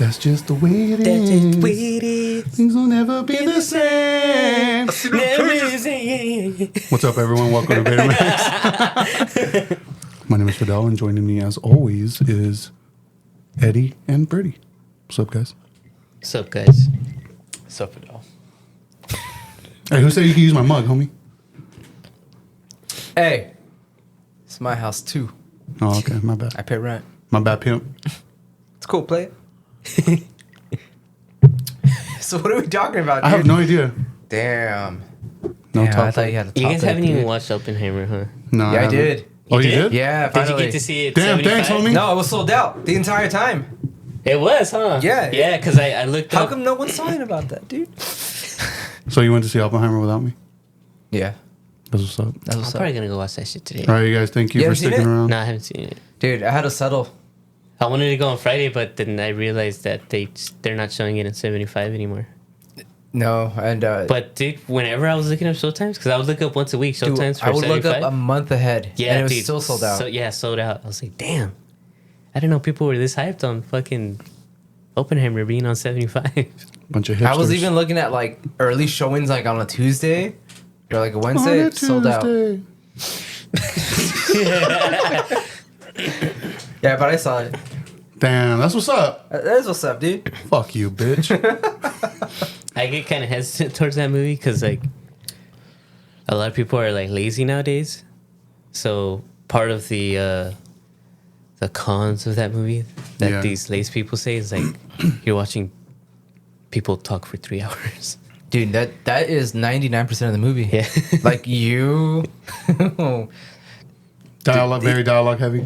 That's just the way it That's just the is. way it is. Things will never be the same. What's up, everyone? Welcome to Betamax. My name is Fidel, and joining me, as always, is Eddie and Birdy. What's up, guys? What's up, guys? What's up, Fidel? Hey, who said you can use my mug, homie? Hey, it's my house too. Oh, okay. My bad. I pay rent. My bad, pimp. It's cool, play it. So what are we talking about, dude? I have no idea. Damn. No Damn, I topic. thought you had a topic. You guys haven't even dude. watched Oppenheimer, huh? No, Yeah, I haven't. did. Oh, you did? Yeah, Did you finally. get to see it? Damn, 75? thanks, homie. No, it was sold out the entire time. It was, huh? Yeah. Yeah, because I looked How up. come no one's talking about that, dude? So you went to see Oppenheimer without me? Yeah, That's what's up. that's I'm what's up. probably going to go watch that shit today. All right, you guys. Thank you You for haven't seen sticking it? around. No, I haven't seen it. Dude, I had to settle. I wanted to go on Friday, but then I realized that they're not showing it in 75 anymore. No, and But dude, whenever I was looking up showtimes, because I would look up once a week dude, showtimes for I would look 75. up a month ahead. Yeah, and it was dude, still sold out. So, yeah, sold out. I was like, damn. I didn't know people were this hyped on fucking Oppenheimer being on 75. Bunch of hipsters. I was even looking at like early showings like on a Tuesday or like a Wednesday. On a It's sold out. Tuesday. Yeah, but I saw it. Damn, that's what's up. That is what's up, dude. Fuck you, bitch. I get kind of hesitant towards that movie because, like, a lot of people are, like, lazy nowadays. So part of the cons of that movie that Yeah. these lazy people say is, like, you're watching people talk for 3 hours. Dude, that is 99% of the movie. Yeah. Like you, Dialogue, very dialogue heavy.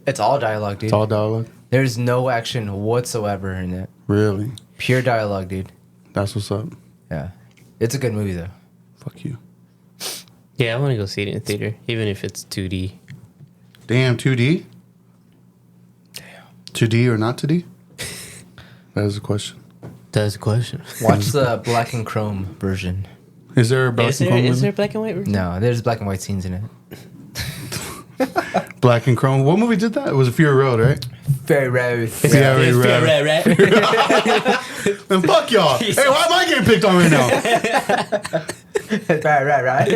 it's all dialogue, dude. It's all dialogue. There's no action whatsoever in it. Really? Pure dialogue, dude. That's what's up. Yeah, it's a good movie though. Fuck you. Yeah, I want to go see it in the theater, even if it's 2D. Damn, 2D? Damn. 2D or not 2D? That is a question. That's the question. Watch the black and chrome version. Is there a black Is and there, chrome? is there movie? black and white version? No, there's black and white scenes in it. Black and chrome. What movie did that? It was a Fury Road, right? Very rare. Fury Road. Right. Then fuck y'all. Hey, why am I getting picked on right now? right.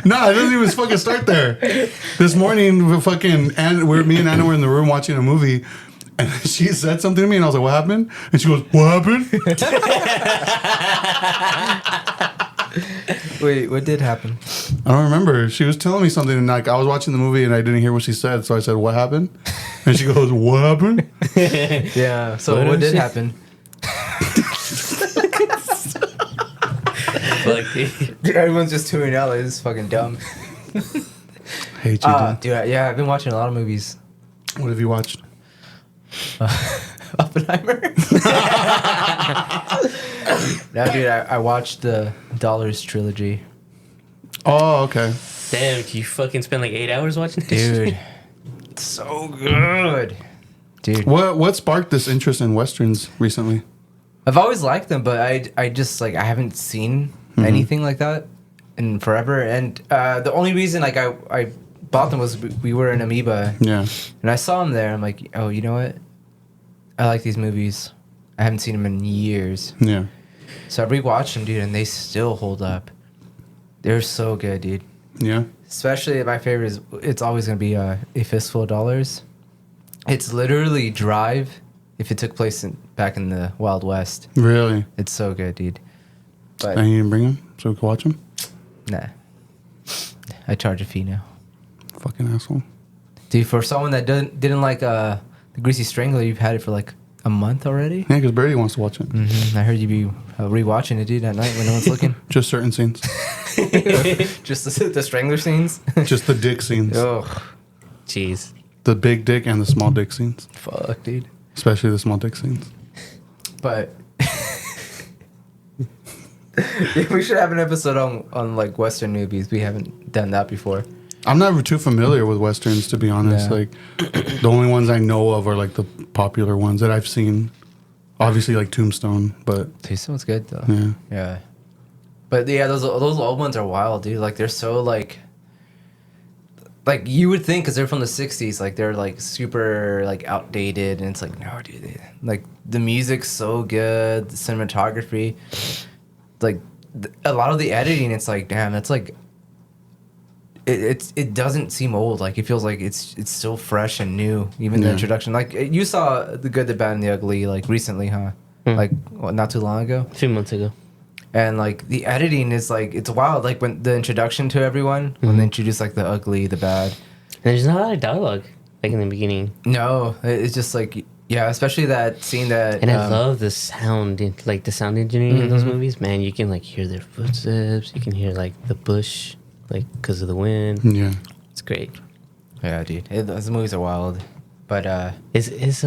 Nah, it doesn't even fucking start there. This morning, me and Anna were in the room watching a movie, and she said something to me, and I was like, "What happened?" And she goes, "What happened?" Wait, what did happen? I don't remember. She was telling me something, and like I was watching the movie, and I didn't hear what she said, so I said, "What happened?" And she goes, "What happened?" Yeah. So What what was did it? happen? Like, Everyone's just tuning out. Like, this is fucking dumb. Hate you, dude. Dude, yeah, I've been watching a lot of movies. What have you watched? Oppenheimer. No, dude, I watched the Dollars trilogy. Oh, okay. damn, you fucking spend like 8 hours watching this shit? Dude, it's so good. Dude, What sparked this interest in westerns recently? I've always liked them, but I just like I haven't seen anything like that in forever. And the only reason like I bought them was we were in Amoeba, Yeah. and I saw them there. I'm like, oh, you know what? I like these movies. I haven't seen them in years. Yeah. So I rewatched them, dude, and they still hold up. They're so good, dude. Yeah. Especially my favorite is it's always gonna be A Fistful of Dollars. It's literally Drive if it took place back in the Wild West. Really? It's so good, dude. But And you didn't bring them so we could watch them? nah, I charge a fee now, Fucking asshole. dude. For someone that didn't like the Greasy Strangler, you've had it for like a month already. Yeah, because Birdy wants to watch it. I heard you be rewatching it, dude, at night when no one's looking. Just certain scenes. Just the Strangler scenes. Just the dick scenes. Oh, Jeez. The big dick and the small dick scenes. fuck, dude. Especially the small dick scenes. But yeah, we should have an episode on like Western movies. We haven't done that before. I'm not too familiar with westerns, to be honest. Yeah. Like, the only ones I know of are like the popular ones that I've seen. Obviously, like Tombstone, but Tombstone's good though. yeah. Yeah. But yeah, those old ones are wild, dude. Like they're so like like you would think because they're from the 60s, like they're like super like outdated, and it's like no, dude, like the music's so good, the cinematography, like a lot of the editing, it's like damn, that's like it doesn't seem old. Like it feels like it's still fresh and new. Even the introduction, like you saw The Good, the Bad, and the Ugly like recently, huh? Like what, not too long ago, A few months ago. and like the editing is like it's wild. Like when the introduction to everyone, when they introduce like the ugly, the bad. And there's not a lot of dialogue like in the beginning. No, it's just like yeah, especially that scene that. And I love the sound, like the sound engineering in those movies. Man, you can like hear their footsteps. You can hear like the bush, like because of the wind. Yeah. It's great. Yeah, dude, those movies are wild. But Is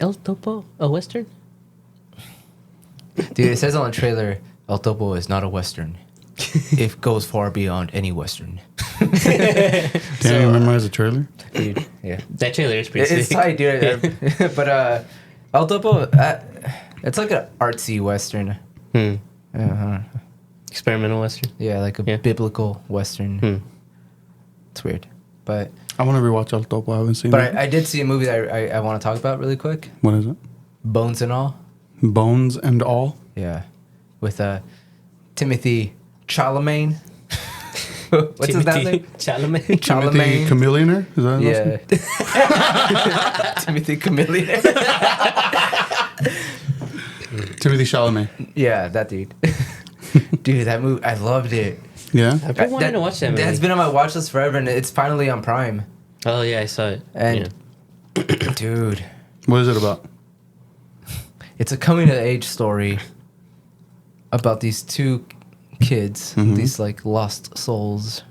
El Topo a western? dude, it says on the trailer, El Topo is not a western. It goes far beyond any western. Damn, you memorize the trailer? Dude, yeah. That trailer is pretty It's sick. tight, dude. But El Topo, it's like an artsy western. Uh-huh. Experimental western. Yeah, like a biblical western. It's weird, but I want to rewatch El Topo. I haven't seen it. I did see a movie that I want to talk about really quick. What is it? Bones and All. Bones and All? Yeah, with Timothy Chalamet. What's his last name? Chalamet. Timothy Chalamet. Chameleonaire? Is that his last Yeah. name? Timothy Chameleon. Timothy Chalamet. Yeah, that dude. Dude, that movie, I loved it. Yeah? I've been wanting to watch that movie. That's been on my watch list forever, and it's finally on Prime. Oh yeah, I saw it. And dude, What is it about? it's a coming of age story about these two kids, these like lost souls,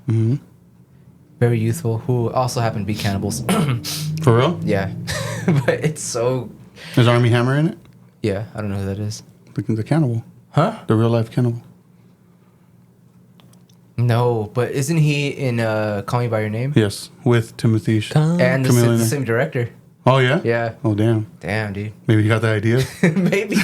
very youthful, who also happen to be cannibals. For real? Yeah, but it's so. Is Army Hammer in it? Yeah, I don't know who that is. The cannibal. Huh? The real life cannibal. No, but isn't he in Call Me by Your Name? Yes. With Timothy. And the Chameleon. same director. Oh, yeah? Yeah. Oh, damn. Damn, dude. Maybe you got the idea? Maybe.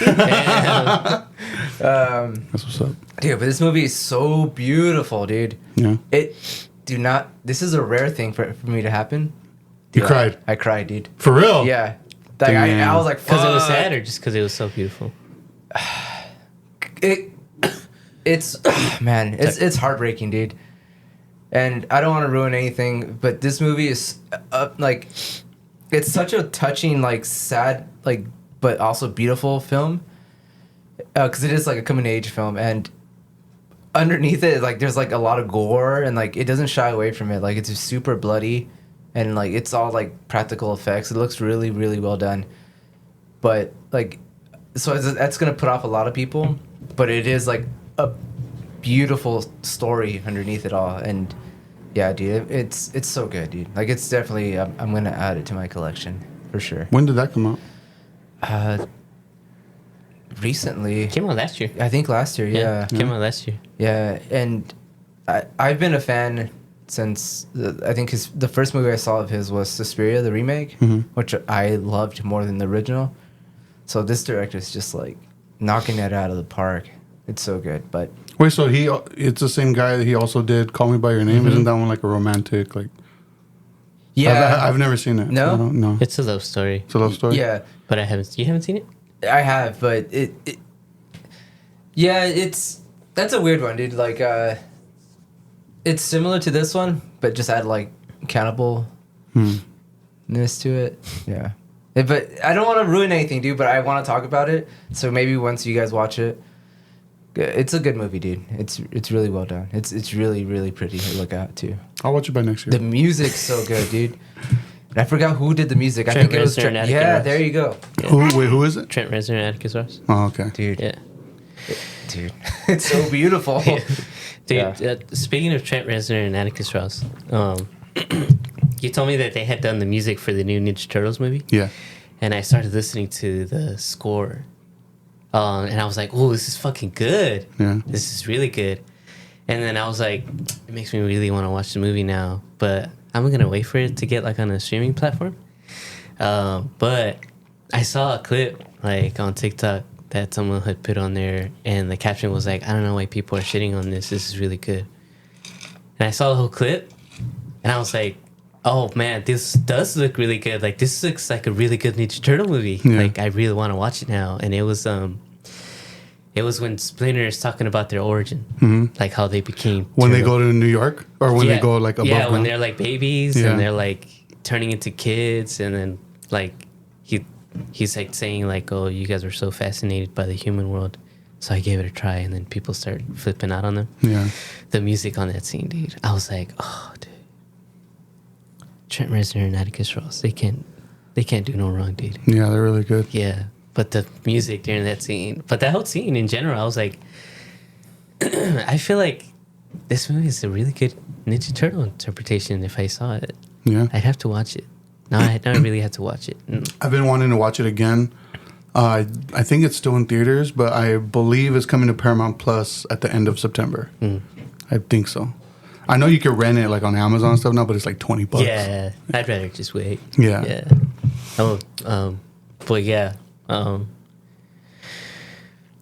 That's what's up. Dude, but this movie is so beautiful, dude. Yeah. This is a rare thing for me to happen. You Dude, cried? I cried, dude. For real? Yeah. Like, I was like, Because it was fuck. sad, or just because it was so beautiful? It's man, it's heartbreaking, dude. And I don't want to ruin anything, but this movie is like, it's such a touching, like sad, like, but also beautiful film. Because it is like a coming of age film, and underneath it, like, there's like a lot of gore, and like it doesn't shy away from it. Like it's just super bloody, and like it's all like practical effects. It looks really, really well done. But like, so that's gonna put off a lot of people, but it is like a beautiful story underneath it all. And yeah, dude, it's so good, dude. Like it's definitely I'm gonna add it to my collection for sure. When did that come out? Recently, Came out last year. I think last year. Yeah, Came out last year. yeah. And I've been a fan since I think the first movie I saw of his was Suspiria, the remake, which I loved more than the original. So this director is just like knocking it out of the park. It's so good. But Wait, so it's the same guy that he also did Call Me By Your Name? Isn't that one like a romantic, like... yeah, I've never seen it. No? I don't know. It's a love story, It's a love story? yeah, but you haven't seen it? I have, but that's a weird one, dude. Like, it's similar to this one, but just add like cannibalness to it. Yeah, but I don't want to ruin anything, dude. But I want to talk about it, so maybe once you guys watch it, it's a good movie, dude. It's really well done. It's really, really pretty to look at too. I'll watch it by next year. The music's so good, dude. And I forgot who did the music. I Trent think it was Reznor Trent. and Atticus Yeah, Ross. there you go, Who is it? Trent Reznor and Atticus Ross. Oh, okay. dude. Yeah. Dude, it's so beautiful. Dude, Yeah. Speaking of Trent Reznor and Atticus Ross, you told me that they had done the music for the new Ninja Turtles movie. Yeah. And I started listening to the score. And I was like, oh, this is fucking good. Yeah. This is really good. And then I was like, it makes me really want to watch the movie now. But I'm going to wait for it to get like on a streaming platform. But I saw a clip like on TikTok that someone had put on there. And the caption was like, I don't know why people are shitting on this. This is really good. And I saw the whole clip. And I was like, oh man, this does look really good. Like this looks like a really good Ninja Turtle movie. Yeah. Like I really want to watch it now. And it was when Splinter is talking about their origin, like how they became When they turtle- go to New York, or when they go like above yeah, when ground? they're like babies Yeah. and they're like turning into kids, and then like he's like saying like, oh, you guys were so fascinated by the human world, so I gave it a try, and then people start flipping out on them. Yeah. The music on that scene, dude, I was like, oh, dude, Trent Reznor and Atticus Ross, they can't do no wrong, dude. Yeah, they're really good. Yeah, but the music during that scene, but that whole scene in general, I was like, I feel like this movie is a really good Ninja Turtle interpretation. If I saw it, Yeah. I'd have to watch it. Now I really had to watch it. I've been wanting to watch it again. I think it's still in theaters, but I believe it's coming to Paramount Plus at the end of September. I think so. I know you can rent it like on Amazon and stuff now, but it's like $20. Yeah, I'd rather just wait. Yeah. Yeah. Oh, but yeah,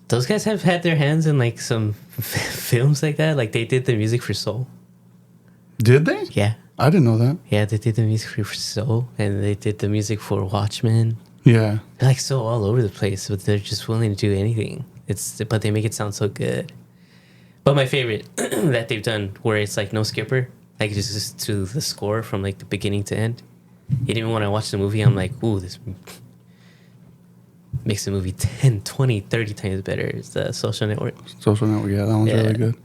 those guys have had their hands in like some films like that. Like they did the music for Soul. Did they? Yeah. I didn't know that. Yeah, they did the music for Soul, and they did the music for Watchmen. Yeah. They're like so all over the place, but they're just willing to do anything. But they make it sound so good. But my favorite that they've done, where it's like no skipper, like just to the score from like the beginning to end. Even when I watch the movie, I'm like, ooh, this makes the movie 10, 20, 30 times better. It's the Social Network. Social Network, yeah, that one's really good.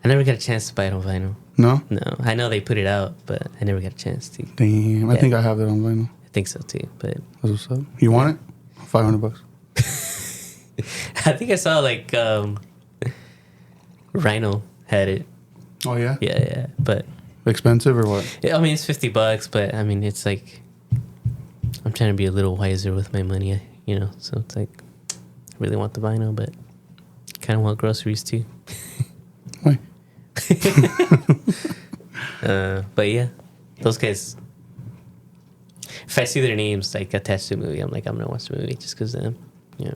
I never got a chance to buy it on vinyl. No? No, I know they put it out, but I never got a chance to. Damn, I think I have that on vinyl. I think so too, but That's what's up. You want it? $500. I think I saw like Rhino had it. Oh yeah? Yeah, but Expensive or what? I mean it's $50, but I mean it's like I'm trying to be a little wiser with my money, you know. So it's like I really want the vinyl, but kind of want groceries too. Why? But yeah, those guys. If I see their names like attached to a movie, I'm like, I'm gonna watch the movie just because of them. Yeah.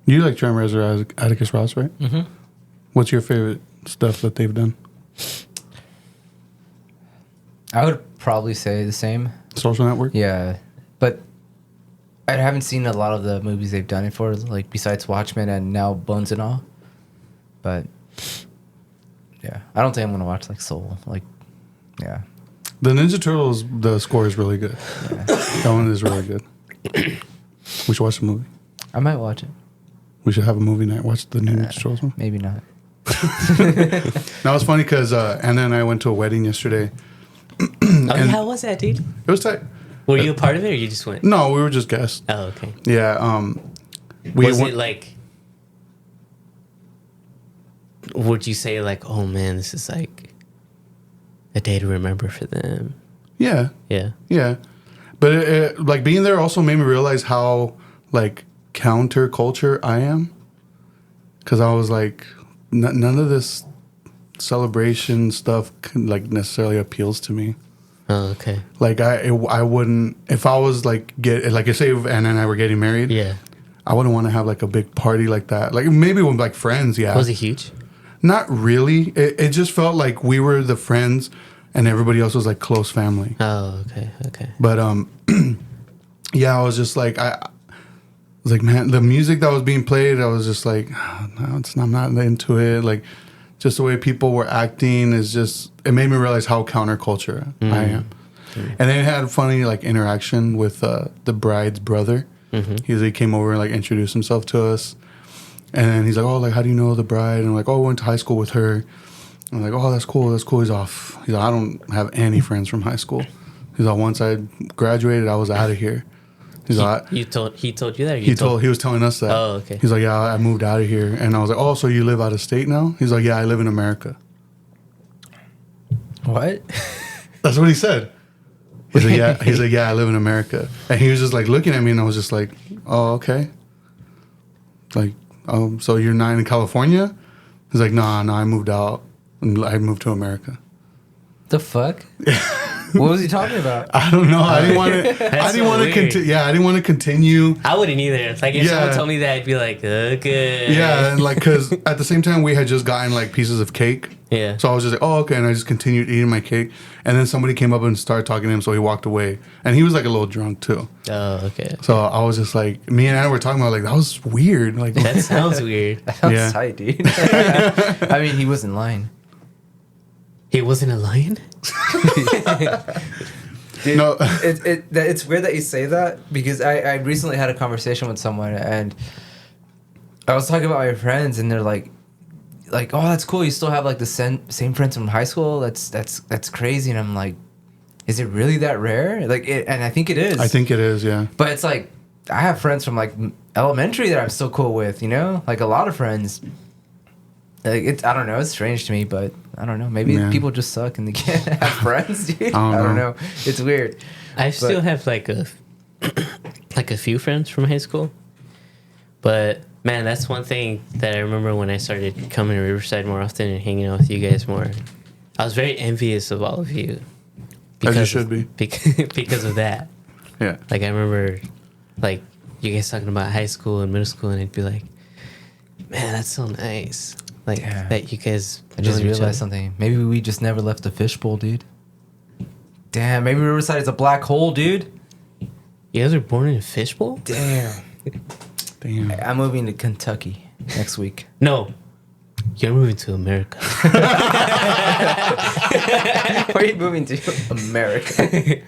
You like Trent Reznor, Atticus Ross, right? Mm-hmm. What's your favorite stuff that they've done? I would probably say the same. Social Network? Yeah, but I haven't seen a lot of the movies they've done it for, like besides Watchmen and now Bones and All. But yeah, I don't think I'm gonna watch like Soul. Like, yeah, The Ninja Turtles, the score is really good. yeah. That one is really good. We should watch the movie. I might watch it. We should have a movie night. Watch the new Ninja Turtles one. Maybe not. That was funny because Anna and I went to a wedding yesterday. Oh, yeah, how was that, dude? It was tight. Were you a part of it, or you just went? No, we were just guests. Oh, okay. Yeah. Was it like? Would you say like, oh man, this is like a day to remember for them? Yeah. Yeah. Yeah. But like being there also made me realize how like counterculture I am. Because I was like, none of this celebration stuff like necessarily appeals to me. Oh, okay. Like I wouldn't, if I was like like I say if Anna and I were getting married, Yeah. I wouldn't want to have like a big party like that. Like maybe with like friends, yeah. Was it huge? Not really. It just felt like we were the friends and everybody else was like close family. Oh, okay. Okay. But yeah, I was just like I was like, man, the music that was being played, I was just like, oh, no, I'm not into it. Like just the way people were acting is just, it made me realize how counterculture I am. And then it had a funny like interaction with the bride's brother. He came over and like introduced himself to us. And then he's like, oh, like, how do you know the bride? And I'm like, oh, I went to high school with her. I'm like, oh, that's cool. That's cool. He's off. He's like, I don't have any friends from high school. He's like, once I graduated, I was out of here. He's like, he told you that? Or he was telling us that. Oh, okay. He's like, yeah, I moved out of here. And I was like, oh, so you live out of state now? He's like, yeah, I live in America. What? That's what he said. He's like, yeah, I live in America. And he was just like looking at me and I was just like, oh, okay. Like, so you're not in California? He's like, nah, I moved out and I moved to America. The fuck? What was he talking about? I don't know. I didn't want to. I That's didn't so want to weird. continue. Yeah, I didn't want to continue. I wouldn't either. Like, if Yeah. someone told me that, I'd be like, okay. Yeah, and like, because at the same time we had just gotten like pieces of cake. Yeah. So I was just like, oh, okay, and I just continued eating my cake, and then somebody came up and started talking to him, so he walked away, and he was like a little drunk too. Oh, okay. So I was just like, me and Anna were talking about like that was weird. Like, That sounds weird. That sounds Yeah. tight, dude. I mean, he wasn't lying. He wasn't a lion? Dude, No. it's weird that you say that because I recently had a conversation with someone and I was talking about my friends and they're like, oh, that's cool. You still have like the same friends from high school. That's crazy. And I'm like, is it really that rare? Like, and I think it is. I think it is. Yeah. But it's like I have friends from like elementary that I'm still cool with. You know, like a lot of friends. Like I don't know. It's strange to me, but I don't know. Maybe Yeah. people just suck and they can't have friends, dude. I don't know. It's weird. I still have like a few friends from high school. But man, that's one thing that I remember when I started coming to Riverside more often and hanging out with you guys more. I was very envious of all of you. As you should be. Because of that. Yeah. Like I remember like you guys talking about high school and middle school and I'd be like, man, that's so nice. Like Yeah. that you guys I just knowing each other. realized something. Maybe we just never left the fishbowl, dude. Damn, maybe Riverside is a black hole, dude. You guys were born in a fishbowl? Damn. Damn. I'm moving to Kentucky next week. No. You're moving to America. Where are you moving to? America.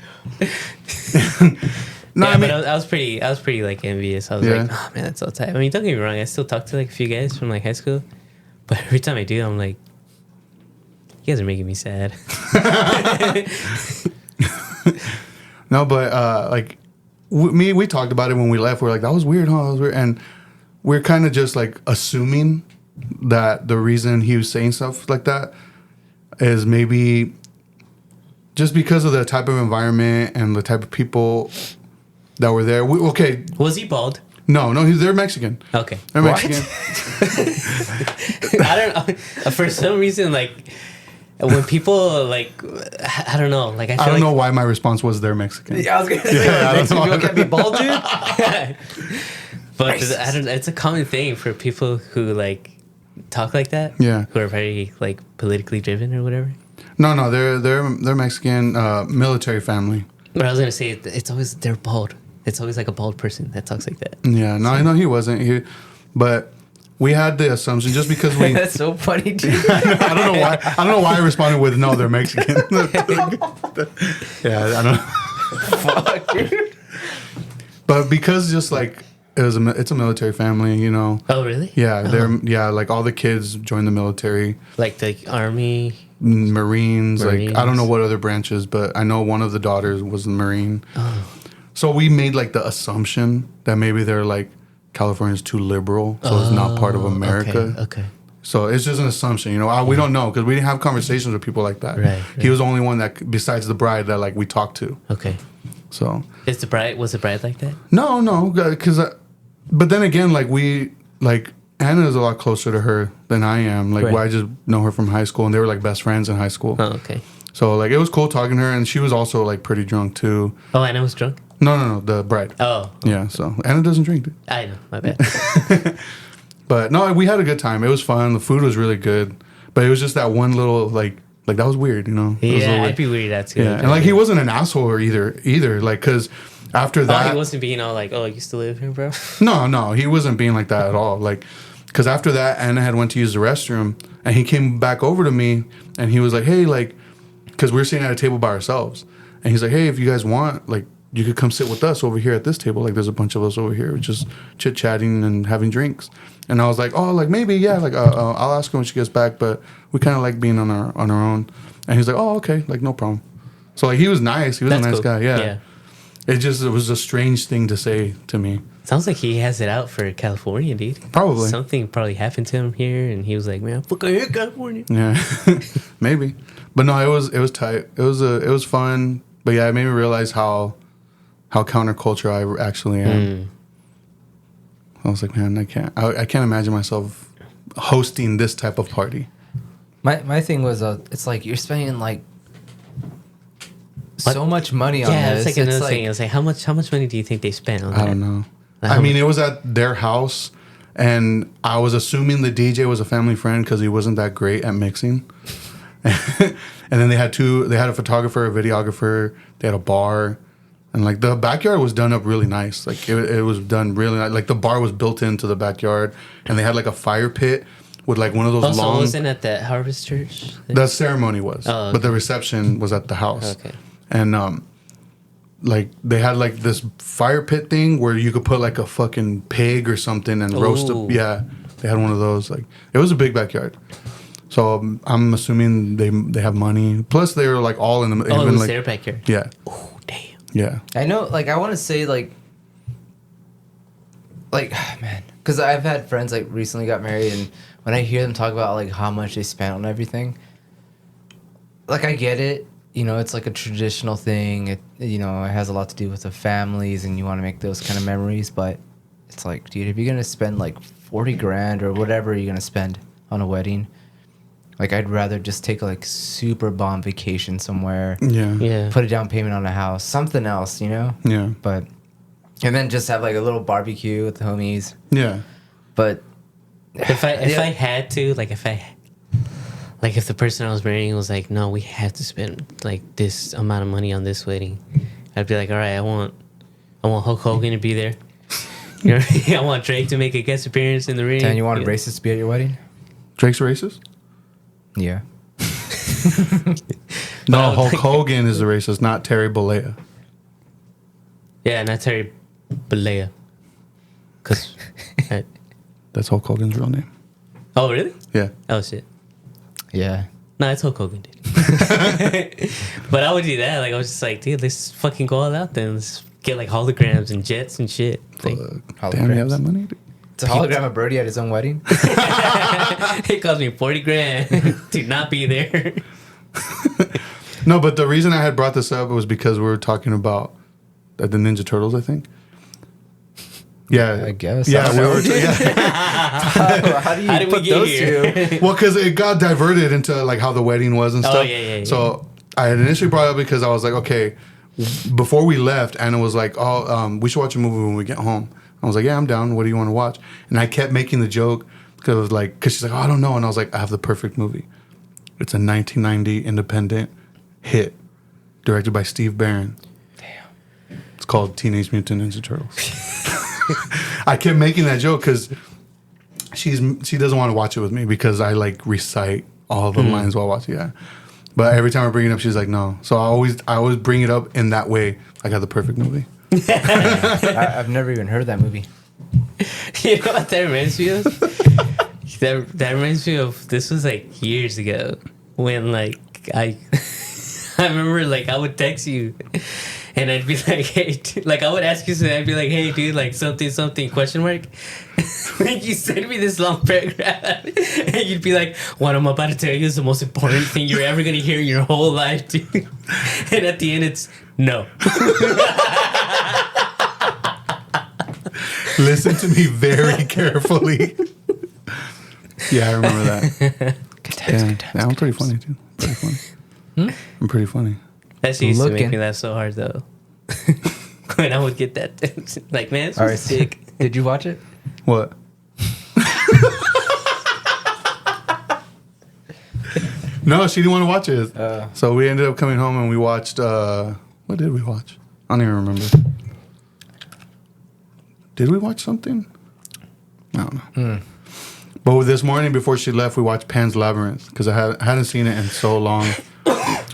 No, yeah, I mean, but I was pretty like envious. I was Yeah. like, oh man, that's so tight. I mean, don't get me wrong, I still talk to like a few guys from like high school, but every time I do, I'm like, you guys are making me sad. no, but like we talked about it when we left. We're like, that was weird, huh? That was weird. And we're kind of just like assuming that the reason he was saying stuff like that is maybe just because of the type of environment and the type of people that were there. Okay, Was he bald? no, they're Mexican. Okay. They're What? Mexican. I don't know. For some reason, like when people like, I don't know. Like I feel I don't like know why my response was they're Mexican. Yeah, I was gonna say, Yeah, I don't Mexican know. people can't be bald, dude. But Racist. I don't. It's a common thing for people who like talk like that. Yeah. Who are very like politically driven or whatever. No, they're Mexican military family. But I was gonna say it's always they're bald. It's always like a bald person that talks like that. Yeah, no, he wasn't. But we had the assumption just because we. That's so funny, dude. I don't know why. I don't know why I responded with no, they're Mexican. Yeah, I don't. Fuck, dude. But because just like it's a military family, you know. Oh really? Yeah, they're like all the kids joined the military, Like the army. Marines. Like I don't know Marines. what other branches, but I know one of the daughters was a Marine. Oh. So we made like the assumption that maybe they're like California's too liberal, so it's not part of America. Okay. So it's just an assumption, you know. We don't know because we didn't have conversations with people like that. Right, He was the only one that, besides the bride, that like we talked to. Okay. So Was the bride like that? no, because but then again, like Anna is a lot closer to her than I am. Like Right. I just know her from high school, and they were like best friends in high school. Oh okay. So like it was cool talking to her, and she was also like pretty drunk too. Oh, Anna was drunk. No, the bride. Oh, Yeah, so Anna doesn't drink, dude. I know. My bad. But no, we had a good time. It was fun. The food was really good, but it was just that one little like that was weird, you know. It was a little Yeah, weird. I'd be weird at too. Yeah, and like he wasn't an asshole either. Like because after Oh, that, he wasn't being all like, "Oh, I used to live here, bro." no, he wasn't being like that at all. Like because after that, Anna had went to use the restroom, and he came back over to me, and he was like, "Hey, like," because we were sitting at a table by ourselves, and he's like, "Hey, if you guys want, like, you could come sit with us over here at this table. Like, there's a bunch of us over here, just chit chatting and having drinks." And I was like, "Oh, like maybe, yeah, like I'll ask her when she gets back, but we kind of like being on our own." And he's like, "Oh, okay, like no problem." So like he was nice. He was That's a nice cool. guy. Yeah. Yeah. It was a strange thing to say to me. Sounds like he has it out for California, dude. Probably. Something probably happened to him here, and he was like, "Man, fuck, I hate California." Yeah, maybe. But no, it was tight. It was fun. But yeah, it made me realize how counterculture I actually am. I was like, man, I can't imagine myself hosting this type of party. My thing was, it's like you're spending like so much money on Yeah, this. it's like another thing. It's like how much money do you think they spent on that? I don't know. Like, I mean, it was at their house, and I was assuming the DJ was a family friend because he wasn't that great at mixing. And then they had a photographer, a videographer, they had a bar, and like the backyard was done up really nice. Like it was done really nice. Like the bar was built into the backyard, and they had like a fire pit with like one of those also, long. wasn't at that Harvest Church? The ceremony was, Oh, okay. but the reception was at the house. Okay. And like they had like this fire pit thing where you could put like a fucking pig or something and roast Ooh. it. Yeah, they had one of those. Like it was a big backyard. So I'm assuming they have money. Plus they were like all in the. Oh, it was like, their backyard. Yeah, Oh, damn. yeah. I know, like, I want to say, like, man, because I've had friends, like, recently got married, and when I hear them talk about, like, how much they spent on everything, like, I get it. You know, it's like a traditional thing. It has a lot to do with the families, and you want to make those kind of memories, but it's like, dude, if you're going to spend, like, 40 grand or whatever you're going to spend on a wedding, like, I'd rather just take a, like, super bomb vacation somewhere. Yeah. Yeah. Put a down payment on a house. Something else, you know? Yeah. But, and then just have, like, a little barbecue with the homies. Yeah. But, If I Yeah. had to, like if the person I was marrying was like, no, we have to spend like this amount of money on this wedding, I'd be like, all right, I want Hulk Hogan to be there. You know, I want Drake to make a guest appearance in the ring. Dan, you want a know? racist to be at your wedding? Drake's racist? Yeah. No, I would Hulk like- Hogan is the racist, not Terry Bollea. Yeah, not Terry Bollea. Cause, That's Hulk Hogan's real name. oh really? Yeah. Oh shit. Yeah. No, it's Hulk Hogan, dude. But I would do that. Like I was just like, dude, let's fucking go all out then. Let's get like holograms and jets and shit. Like, Damn, you have that money? Dude? It's a hologram of Birdy at his own wedding. it cost me 40 grand to not be there. No, but the reason I had brought this up was because we were talking about the Ninja Turtles, I think. Yeah, I guess. Yeah, I don't we know. were. Yeah. How do you How did we put get those here? two? Well, because it got diverted into like how the wedding was and Oh, stuff. yeah. So I had initially brought it up because I was like, okay, before we left, Anna was like, oh, we should watch a movie when we get home. I was like, yeah, I'm down. What do you want to watch? And I kept making the joke because she's like, oh, I don't know. And I was like, I have the perfect movie. It's a 1990 independent hit directed by Steve Barron. Damn. It's called Teenage Mutant Ninja Turtles. I kept making that joke because she doesn't want to watch it with me because I like recite all the lines while watching. Yeah, but every time I bring it up, she's like, no. So I always bring it up in that way. I got the perfect movie. I've never even heard of that movie. You know what that reminds me of? that reminds me of, this was like years ago when like I remember like I would text you and I'd be like, hey, like I would ask you something, I'd be like, hey dude, like something question mark. Like you send me this long paragraph and you'd be like, what I'm about to tell you is the most important thing you're ever gonna hear in your whole life, dude. And at the end it's no. Listen to me very carefully. Yeah, I remember that. Yeah, I'm pretty funny too. Pretty funny. I'm pretty funny. That shit used to make Looking. me laugh so hard though. When I would get that, like, man, it's All right. sick. Did you watch it? What? No, she didn't want to watch it. So we ended up coming home and we watched. What did we watch? I don't even remember. Did we watch something? I don't know. But this morning before she left, we watched Pan's Labyrinth because I hadn't seen it in so long.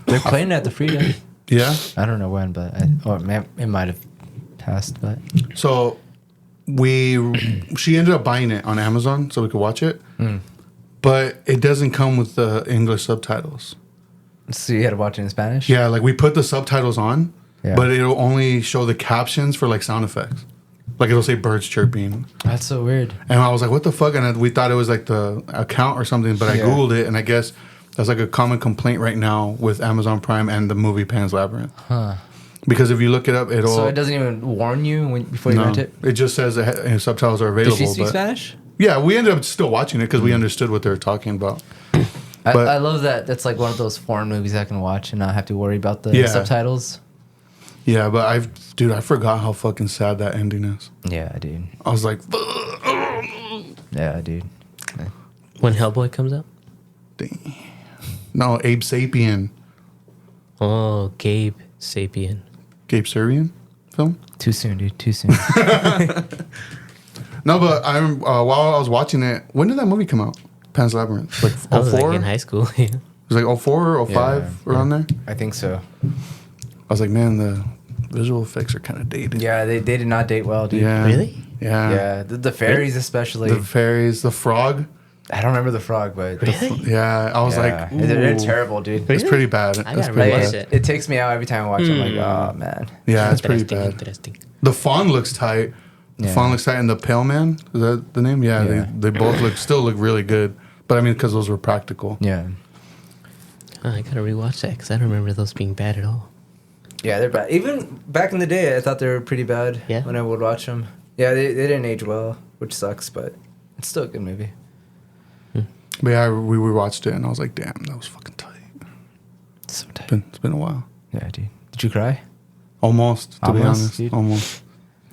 They're playing it at the Freedom. Yeah. I don't know when, but it might have passed. But So she ended up buying it on Amazon so we could watch it. But it doesn't come with the English subtitles. so you had to watch it in Spanish. Yeah, like we put the subtitles on, Yeah. but it'll only show the captions for like sound effects. Like it'll say birds chirping. That's so weird. And I was like, what the fuck? And we thought it was like the account or something, but I Yeah. Googled it and I guess that's like a common complaint right now with Amazon Prime and the movie Pan's Labyrinth. Huh. Because if you look it up, it'll... So it doesn't even warn you before you rent it. It just says that subtitles are available. Does she speak but Spanish? yeah, we ended up still watching it because we understood what they were talking about. I love that. That's like one of those foreign movies I can watch and not have to worry about the subtitles. Yeah, but I forgot how fucking sad that ending is. Yeah, dude. I was like, Yeah, dude. When Hellboy comes out? dang. No, Abe Sapien. Oh, Gabe Sapien. Gabe Serbian film? Too soon, dude. Too soon. No, but while I was watching it, when did that movie come out? Pan's Labyrinth. Like I was 04? like in high school. Yeah. It was like 04 or 05 around there. I think so. I was like, man, the visual effects are kind of dated. Yeah, they did not date well, dude. Yeah. Really? Yeah. Yeah, the fairies especially. The fairies, the frog. I don't remember the frog, but Really? Yeah, I was like, they're ooh. terrible, dude. It's pretty bad. I It's gotta pretty rewatch bad. it. It takes me out every time I watch it. I'm like, oh man. Yeah, it's pretty Interesting, bad. interesting. The fawn looks tight. The Yeah. fawn looks tight, and the pale man, is that the name? Yeah, Yeah. They both still look really good. But I mean, because those were practical. Yeah. Oh, I gotta rewatch that because I don't remember those being bad at all. Yeah, they're bad. Even back in the day, I thought they were pretty bad. Yeah. When I would watch them. Yeah, they didn't age well, which sucks, but it's still a good movie. But yeah, we rewatched it, and I was like, damn, that was fucking tight. So tight. It's been a while. Yeah, dude. Did you cry? Almost, to be Almost, honest. dude. Almost.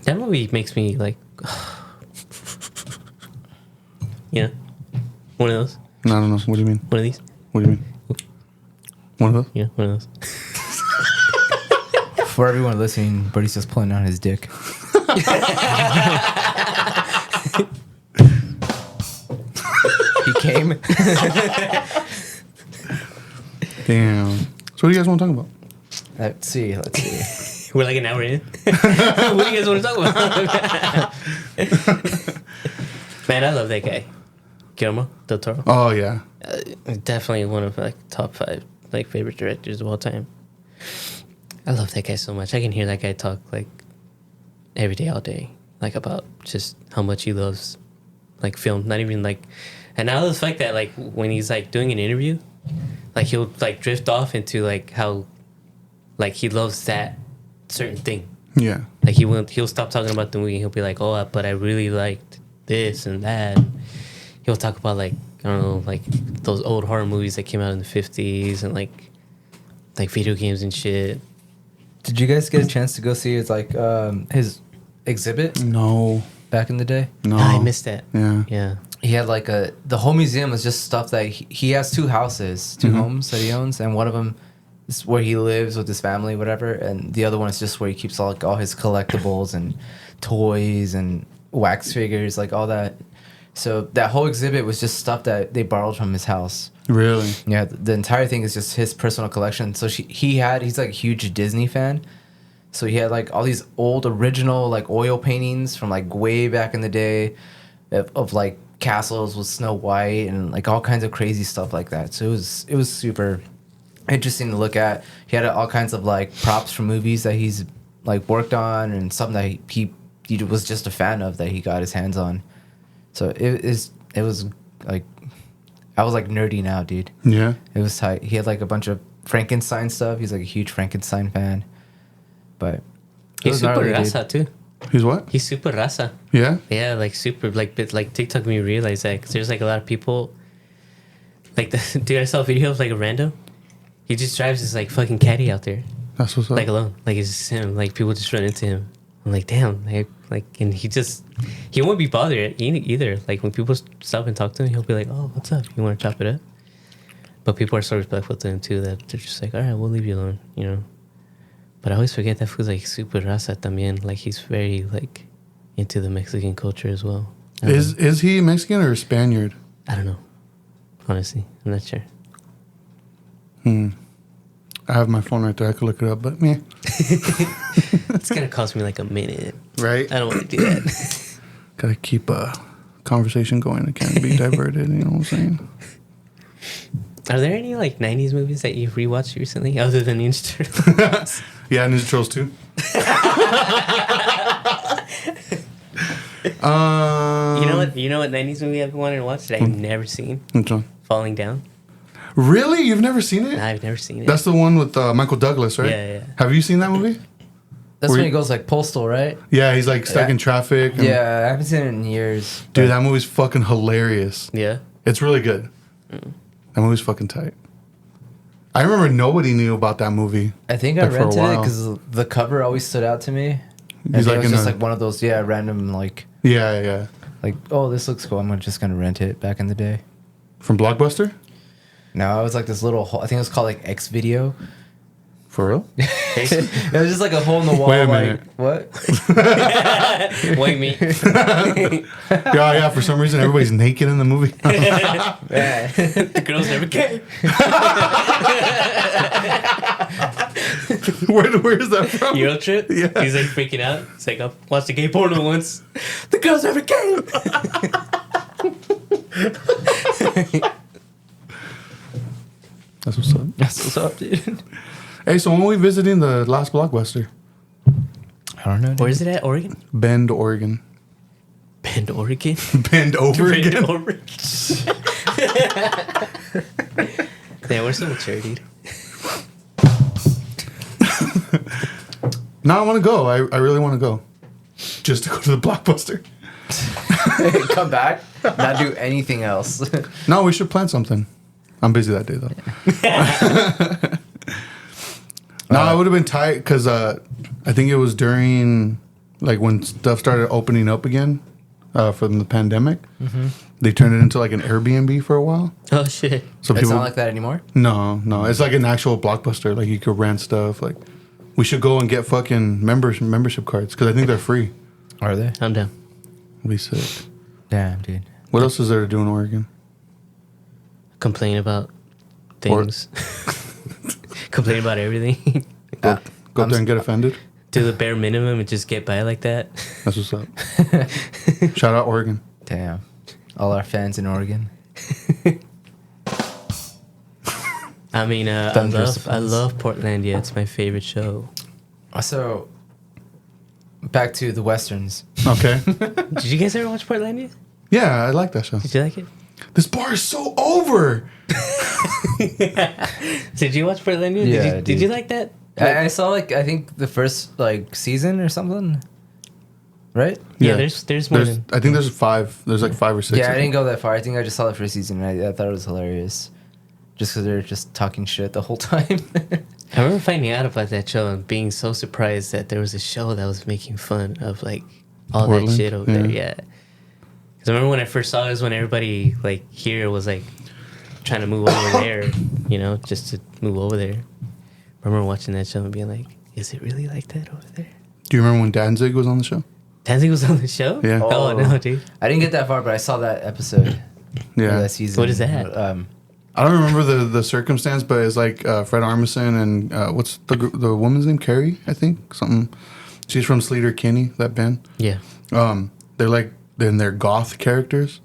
That movie makes me like, you know, one of those, No, I don't know. What do you mean? one of these, What do you mean? One of those? yeah, one of those. For everyone listening, Birdy's just pulling out his dick. He came. Damn. So what do you guys want to talk about? Let's see. We're like an hour in. What do you guys want to talk about? Man, I love that guy, Guillermo del Toro. Oh, yeah. Definitely one of like top 5 like favorite directors of all time. I love that guy so much. I can hear that guy talk like every day, all day, like about just how much he loves like film. Not even like, and I love the fact that like when he's like doing an interview, like he'll like drift off into like how like he loves that certain thing. Yeah. Like he'll stop talking about the movie. He'll be like, "Oh, but I really liked this and that." He'll talk about like I don't know, like those old horror movies that came out in the 50s and like video games and shit. Did you guys get a chance to go see his exhibit No. back in the day? No. I missed that. Yeah. Yeah. He had like the whole museum is just stuff that he has 2 houses, 2 homes that he owns, and one of them is where he lives with his family, whatever, and the other one is just where he keeps all his collectibles and toys and wax figures, like all that. So that whole exhibit was just stuff that they borrowed from his house. Really? Yeah, the entire thing is just his personal collection. So he's like a huge Disney fan. So he had like all these old original like oil paintings from like way back in the day of like castles with Snow White and like all kinds of crazy stuff like that. So it was super interesting to look at. He had all kinds of like props from movies that he's like worked on and something that he was just a fan of that he got his hands on. So it was like I was like nerdy now, dude. Yeah. It was tight. He had like a bunch of Frankenstein stuff. He's like a huge Frankenstein fan. But it He's was super gnarly, dude. raza too. He's what? He's super raza. Yeah? Yeah, like super like TikTok made me realize that because there's like a lot of people. Like dude, I saw a video of like a rando. He just drives his like fucking caddy out there, That's what's up. like alone. Like it's just him. Like people just run into him. I'm like, damn. Like, and he won't be bothered either. Like when people stop and talk to him, he'll be like, "Oh, what's up? You want to chop it up?" But people are so respectful to him too that they're just like, "All right, we'll leave you alone," you know. But I always forget that fool's like super raza también. Like he's very like into the Mexican culture as well. Is he Mexican or Spaniard? I don't know. Honestly, I'm not sure. I have my phone right there. I could look it up, but yeah. It's gonna cost me like a minute. Right? I don't want to do that. Gotta keep a conversation going. It can't be diverted, you know what I'm saying? Are there any like 90s movies that you've rewatched recently other than Ninja Turtles? Yeah, Ninja Turtles 2. You know what 90s movie I've wanted to watch that I've never seen? Which one? Falling Down. Really? You've never seen it? I've never seen it. That's the one with Michael Douglas, right? Yeah, yeah. Have you seen that movie? That's Were when you- he goes like postal, right? Yeah, he's like stuck Yeah. in traffic. and- Yeah, I haven't seen it in years. Dude, that movie's fucking hilarious. Yeah. It's really good. That movie's fucking tight. I remember nobody knew about that movie. I think I like, for a rented it while. because the cover always stood out to me. And He's it like was in just a- like one of those, random, like, Yeah. oh, this looks cool. I'm just going to rent it back in the day. From Blockbuster? No, it was like this little hole. I think it was called like X Video. For real? It was just like a hole in the wall. Wait a like, minute. What? Wait me. Yeah. For some reason, everybody's naked in the movie. Yeah. The girls never came. Where is that from? Euro trip. Yeah. He's like freaking out. It's like I watched a gay porno once. The girls never came. That's what's up. That's what's up, dude. Hey, so when are we visiting the last Blockbuster? I don't know. Dude. Where is it at? Oregon? Bend, Oregon. Bend, Oregon. Bend over Bend, again. Oregon. Damn, we're so mature, dude. No, I want to go. I really want to go. Just to go to the Blockbuster. Come back, not do anything else. No, we should plan something. I'm busy that day, though. No, it would have been tight because I think it was during, like, when stuff started opening up again from the pandemic. Mm-hmm. They turned it into, like, an Airbnb for a while. Oh, shit. So It's not like that anymore. No. It's like an actual Blockbuster. Like, you could rent stuff. Like, we should go and get fucking membership cards because I think they're free. Are they? I'm down. It'd be sick. Damn, dude. What else is there to do in Oregon? Complain about things. Complain about everything. Go up there and get offended? Do the bare minimum and just get by like that. That's what's up. Shout out Oregon. Damn. All our fans in Oregon. I mean, I Thunderous love Portlandia. It's my favorite show. So, back to the westerns. Okay. Did you guys ever watch Portlandia? Yeah, I like that show. Did you like it? This bar is so over. Did you watch Portlandia? Yeah, Did you like that? I saw like I think the first like season or something, right? Yeah, there's more than. I think there's 5. There's like 5 or 6. Yeah, I didn't go that far. I think I just saw the first season and I thought it was hilarious, just because they're just talking shit the whole time. I remember finding out about that show and being so surprised that there was a show that was making fun of like all Portland? that shit over there. Yeah. Yeah. Because I remember when I first saw it was when everybody like here was like trying to move over there, you know, just to move over there. I remember watching that show and being like, is it really like that over there? Do you remember when Danzig was on the show? Danzig was on the show? Yeah. Oh, no, dude. I didn't get that far, but I saw that episode. Or Yeah. that season. What is that? I don't remember the circumstance, but it's like Fred Armisen and what's the woman's name? Carrie, I think. Something. She's from Sleater Kinney, that band. Yeah. They're like they're goth characters,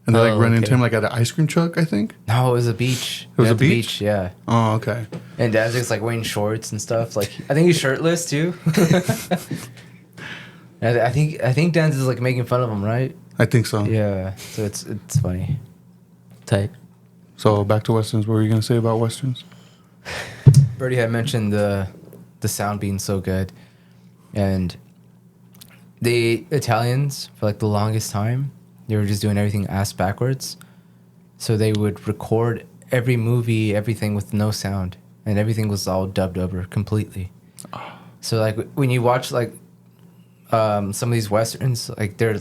and they like Oh, run into okay. him like at an ice cream truck, I think. No, it was a beach. It was At a the beach? Yeah. Oh, okay. And Danzig's like wearing shorts and stuff. Like I think he's shirtless too. I think Danzig's like making fun of him, right? I think so. Yeah. So it's funny. Tight. So back to westerns. What were you gonna say about westerns? Birdy had mentioned the sound being so good, and the Italians for like the longest time they were just doing everything ass backwards, so they would record every movie, everything with no sound, and everything was all dubbed over completely. So like when you watch like some of these westerns, like they're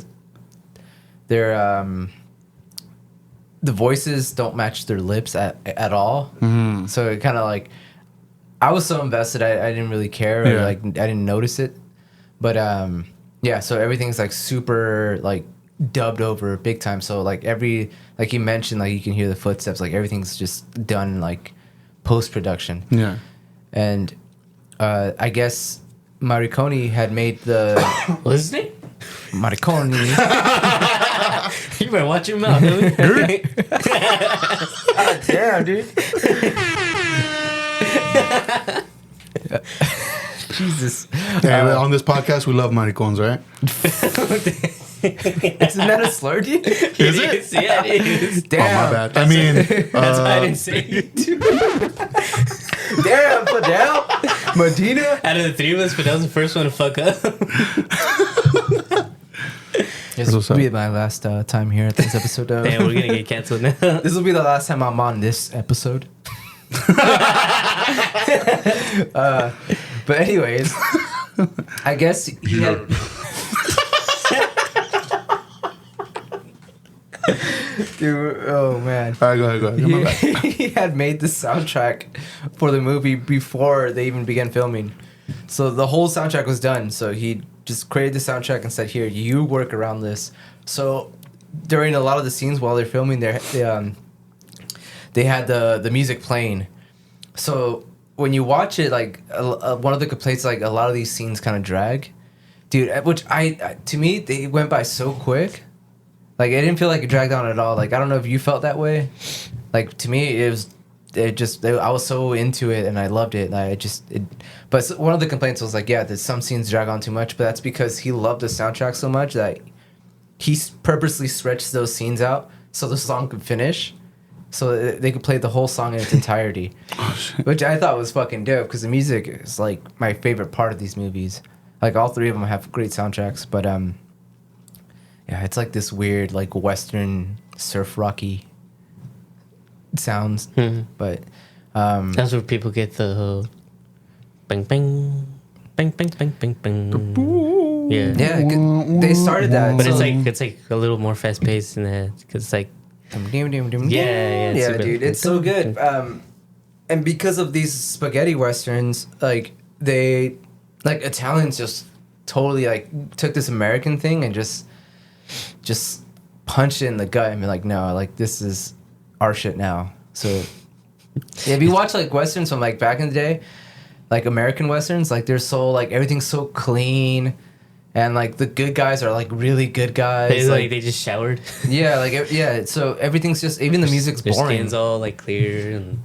the voices don't match their lips at all. Mm-hmm. So it kind of like, I was so invested, I didn't really care, or Yeah. like I didn't notice it. But yeah, so everything's like super like dubbed over big time. So like like you mentioned, like you can hear the footsteps, like everything's just done like post production. Yeah. And I guess Maricone had made the What's his name? Maricone. You better watch your mouth, dude. Damn, dude. Jesus. Hey, on this podcast, we love maricones, right? Isn't that a slur, dude? Is it? Yeah, it is. Damn. Oh, my bad. I mean, That's why I didn't say it. Damn, Fidel. Medina. Out of the three of us, but that was the first one to fuck up. This What's will up? be my last time here at this episode. Of Damn, we're gonna get canceled now. This will be the last time I'm on this episode. But anyways, I guess he had. Dude, oh man. All right, go ahead. My bad. He had made the soundtrack for the movie before they even began filming. So the whole soundtrack was done. So he just created the soundtrack and said, "Here, you work around this." So during a lot of the scenes while they're filming, they had the music playing. So when you watch it, like one of the complaints, like a lot of these scenes kind of drag, dude. Which to me, they went by so quick. Like it didn't feel like it dragged on at all. Like I don't know if you felt that way. Like to me, I was so into it and I loved it. But one of the complaints was like, yeah, that some scenes drag on too much. But that's because he loved the soundtrack so much that he purposely stretched those scenes out so the song could finish, so they could play the whole song in its entirety. Oh, shit. Which I thought was fucking dope because the music is like my favorite part of these movies. Like all three of them have great soundtracks, but yeah, it's like this weird like Western surf rocky sounds, but That's where people get the whole bang bang bang bang bang bang bang. Yeah. yeah, they started that, But so- it's like a little more fast paced than that because it's like yeah, it's dude, it's so good. And because of these spaghetti westerns, like they, like Italians just totally like took this American thing and just punched it in the gut and be like, no, like this is our shit now. So if you watch like westerns from like back in the day, like American westerns, like they're so like everything's so clean. And like the good guys are like really good guys. they just showered. Yeah, like yeah. So everything's just even the music's Their boring. skin's all like clear and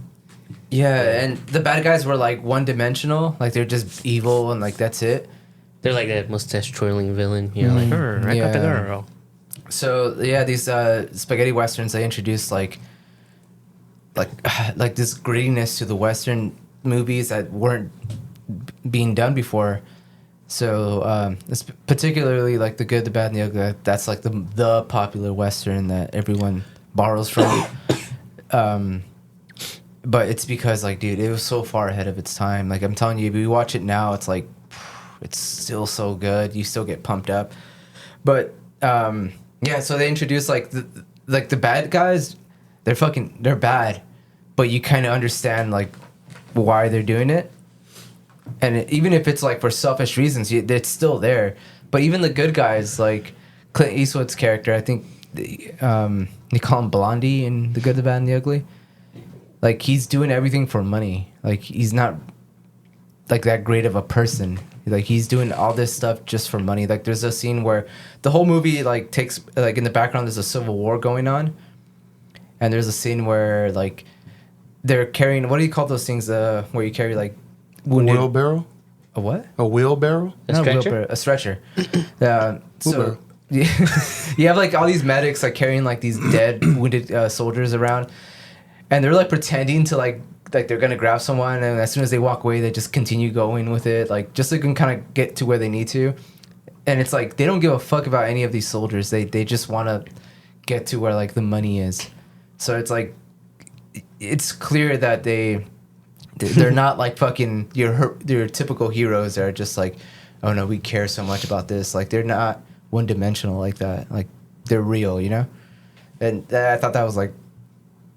Yeah, and the bad guys were like one dimensional. Like they're just evil and like that's it. they're like that mustache twirling villain. You know, like I got the Yeah. girl. So yeah, these spaghetti westerns, they introduced like this grittiness to the western movies that weren't being done before. So it's particularly like The Good, the Bad, and the Ugly. That's like the popular western that everyone borrows from. But it's because like, dude, it was so far ahead of its time. Like I'm telling you, if you watch it now, it's like it's still so good. You still get pumped up. But yeah, so they introduced like the bad guys. They're bad, but you kind of understand like why they're doing it. And even if it's like for selfish reasons, it's still there. But even the good guys, like Clint Eastwood's character, I think they call him Blondie in The Good, the Bad, and the Ugly. Like he's doing everything for money. Like he's not like that great of a person. Like he's doing all this stuff just for money. Like there's a scene where the whole movie like takes like in the background there's a civil war going on, and there's a scene where like they're carrying, what do you call those things where you carry like wounded, Wheelbarrow? a what? A wheelbarrow? A Not stretcher? wheelbarrow, a stretcher. So Wheelbarrow. you have like all these medics like carrying like these dead wounded soldiers around, and they're like pretending to like they're gonna grab someone, and as soon as they walk away they just continue going with it, like just so they can kind of get to where they need to. And it's like they don't give a fuck about any of these soldiers. They just want to get to where like the money is. So it's like it's clear that they're not like fucking your typical heroes that are just like, oh no, we care so much about this. Like they're not one dimensional like that. Like they're real, you know. And I thought that was like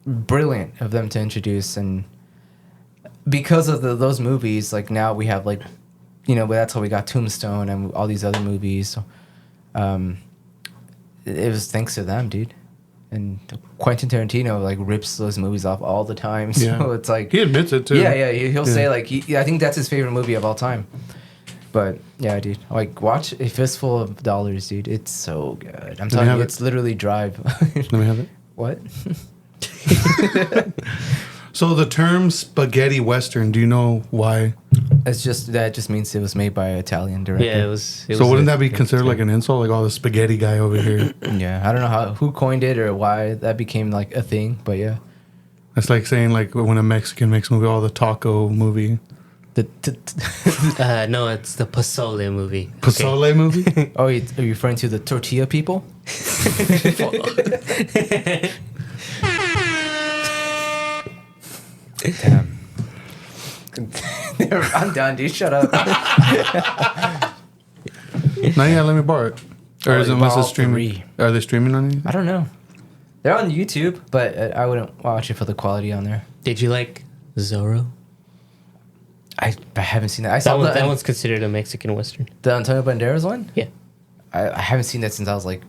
brilliant of them to introduce. And because of those movies, like now we have like, you know, that's how we got Tombstone and all these other movies. So, it was thanks to them, dude. And Quentin Tarantino like rips those movies off all the time. So Yeah. it's like He admits it too. yeah. He'll say like I think that's his favorite movie of all time. But yeah, dude, like watch A Fistful of Dollars, dude. It's so good. I'm telling you, it's literally Drive. Let me have it. What? So the term spaghetti western, do you know why? It's just that just means it was made by an Italian director. Yeah, it was. So wouldn't that be considered like an insult? Like, oh, the spaghetti guy over here. Yeah, I don't know who coined it or why that became like a thing, but yeah. It's like saying like when a Mexican makes a movie, oh, the taco movie. No, it's the Pozole movie. Pozole movie? Oh, are you referring to the tortilla people? Damn. I'm done, dude. Shut up. No, yeah, let me borrow it. Or Oh, is it you unless borrow it's streaming? three. Are they streaming on anything? I don't know. They're on YouTube, but I wouldn't watch it for the quality on there. Did you like Zorro? I haven't seen that. I saw That one's considered a Mexican Western. the Antonio Banderas one. Yeah. I haven't seen that since I was like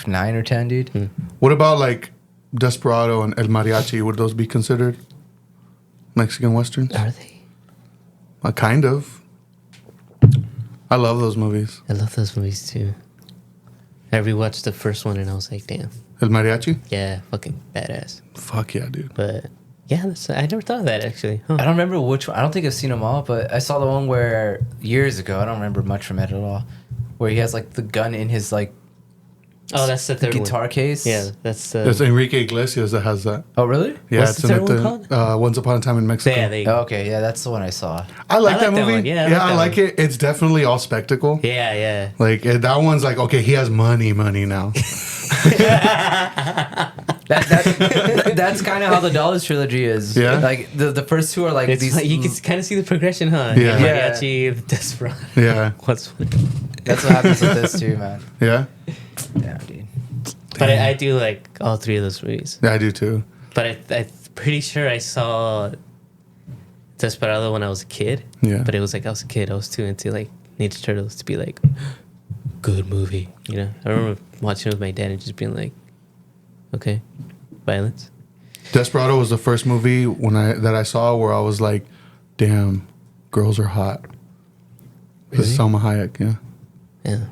9 or 10, dude. What about like Desperado and El Mariachi? Would those be considered Mexican westerns? Are they? Kind of. I love those movies. I love those movies too. I rewatched the first one and I was like, damn. El Mariachi? Yeah, fucking badass. Fuck yeah, dude. But yeah, I never thought of that actually. Huh. I don't remember which one. I don't think I've seen them all, but I saw the one where years ago. I don't remember much from it at all. Where he has like the gun in his like Oh, that's the third guitar one. case. Yeah, that's It's Enrique Iglesias that has that. Oh, really? Yeah, What's the third one called? Once Upon a Time in Mexico. Yeah, they. Oh, okay, yeah, that's the one I saw. I like I that like that movie. one. Yeah, I yeah, like I that like it. It's definitely all spectacle. Yeah, yeah. Like that one's like, okay, he has money now. That's kind of how the Dollars trilogy is. Yeah? Like the first two are like It's these. like, you can kind of see the progression, huh? Yeah. Yeah. Mariachi, Desperado. Yeah, What's That's what happens with this too, man. yeah, Yeah, dude. But I do like all three of those movies. yeah. I do too. But I'm pretty sure I saw Desperado when I was a kid. Yeah. But it was like I was a kid. I was too into like Ninja Turtles to be like, good movie. You know? I remember watching it with my dad and just being like, okay, violence. Desperado was the first movie that I saw where I was like, damn, girls are hot. Really? With Salma Hayek, yeah. Yeah.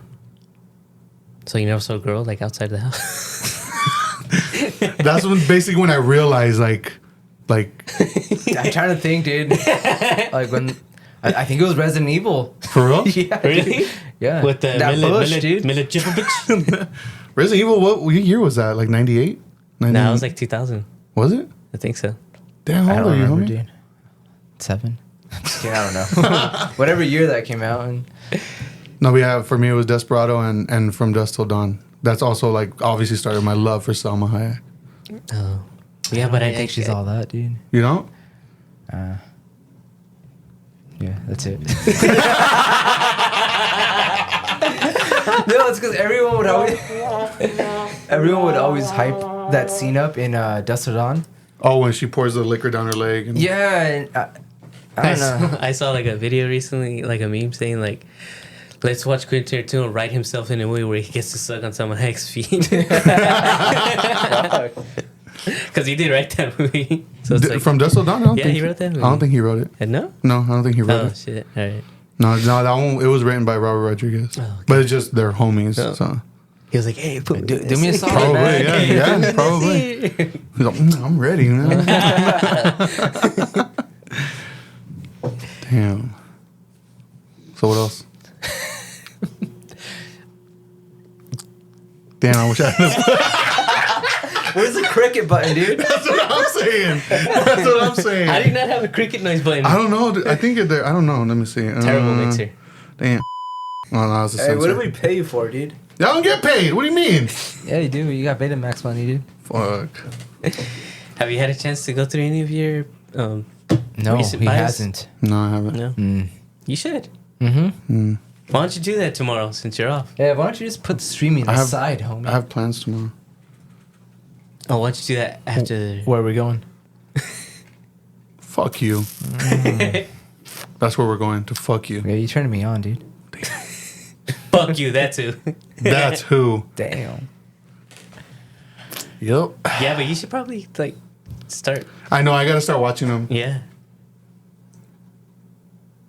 So you never saw a girl like outside the house? That's basically when I realized like I'm trying to think, dude. Like when I think it was Resident Evil. for real. Yeah, Really? dude. Yeah. With the that bush, dude. Mila Jovovich? Resident Evil, what year was that? Like 98? No, it was like 2000. Was it? I think so. Damn, I how don't old are you, remember, homie? dude. 7. I'm just kidding, I don't know. Whatever year that came out, and No, for me it was Desperado and From Dusk Till Dawn. That's also like obviously started my love for Salma Hayek. Oh. Yeah, but I think she's all that, dude. You know? Yeah, that's it. No, it's because everyone would always hype that scene up in Dusk Till Dawn. Oh, when she pours the liquor down her leg. And Yeah, and I don't know. I saw like a video recently, like a meme saying like, let's watch Quentin Tarantino write himself in a movie where he gets to suck on someone Hank's feet. Because he did write that movie. So it's like, From Dusk Till Dawn? I don't Yeah, think he wrote that movie. I don't think he wrote it. No? No, I don't think he wrote Oh, it. shit. All right. No, that one, it was written by Robert Rodriguez. Oh, okay. But it's just they're homies. Oh. So. He was like, hey, put Do me a solid, Probably, man. yeah, probably. He's like, I'm ready, man. Damn. So what else? Damn, I wish I had this. Where's the cricket button, dude? That's what I'm saying. That's what I'm saying. I did not have a cricket noise button. I don't know. I think it there. I don't know. Let me see. Terrible mixer. Damn. Oh, no, it's a Hey, sensor. what did we pay you for, dude? Y'all don't get paid. What do you mean? Yeah, you do. You got Betamax money, dude. Fuck. Have you had a chance to go through any of your No, recent he buys? hasn't. No, I haven't. No? Mm. You should. Mm-hmm. Why don't you do that tomorrow since you're off? Yeah, why don't you just put streaming I have- aside, homie? I have plans tomorrow. Oh, why don't you do that after... Where are we going? Fuck you. That's where we're going, to fuck you. Yeah, you turning me on, dude. Fuck you, that too. That's who. Damn. Yep. Yeah, but you should probably, like, start... I know, I gotta start watching them. Yeah.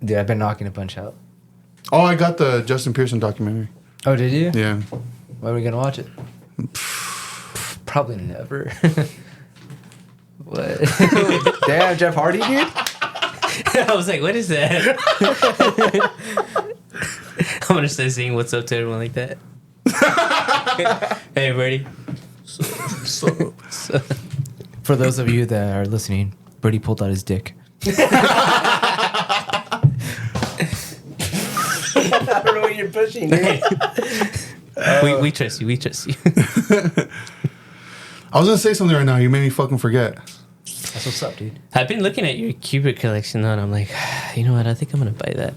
Dude, I've been knocking a bunch out. Oh, I got the Justin Pearson documentary. Oh, did you? Yeah. When are we gonna watch it? Probably never. What? Damn, Jeff Hardy, dude. I was like, what is that? I'm gonna start saying what's up to everyone like that. Hey, Birdy. So, For those of you that are listening, Birdy pulled out his dick. pushing, dude. We trust you. We trust you. I was gonna say something right now. You made me fucking forget. That's what's up, dude. I've been looking at your Kubrick collection though, and I'm like, you know what? I think I'm gonna buy that.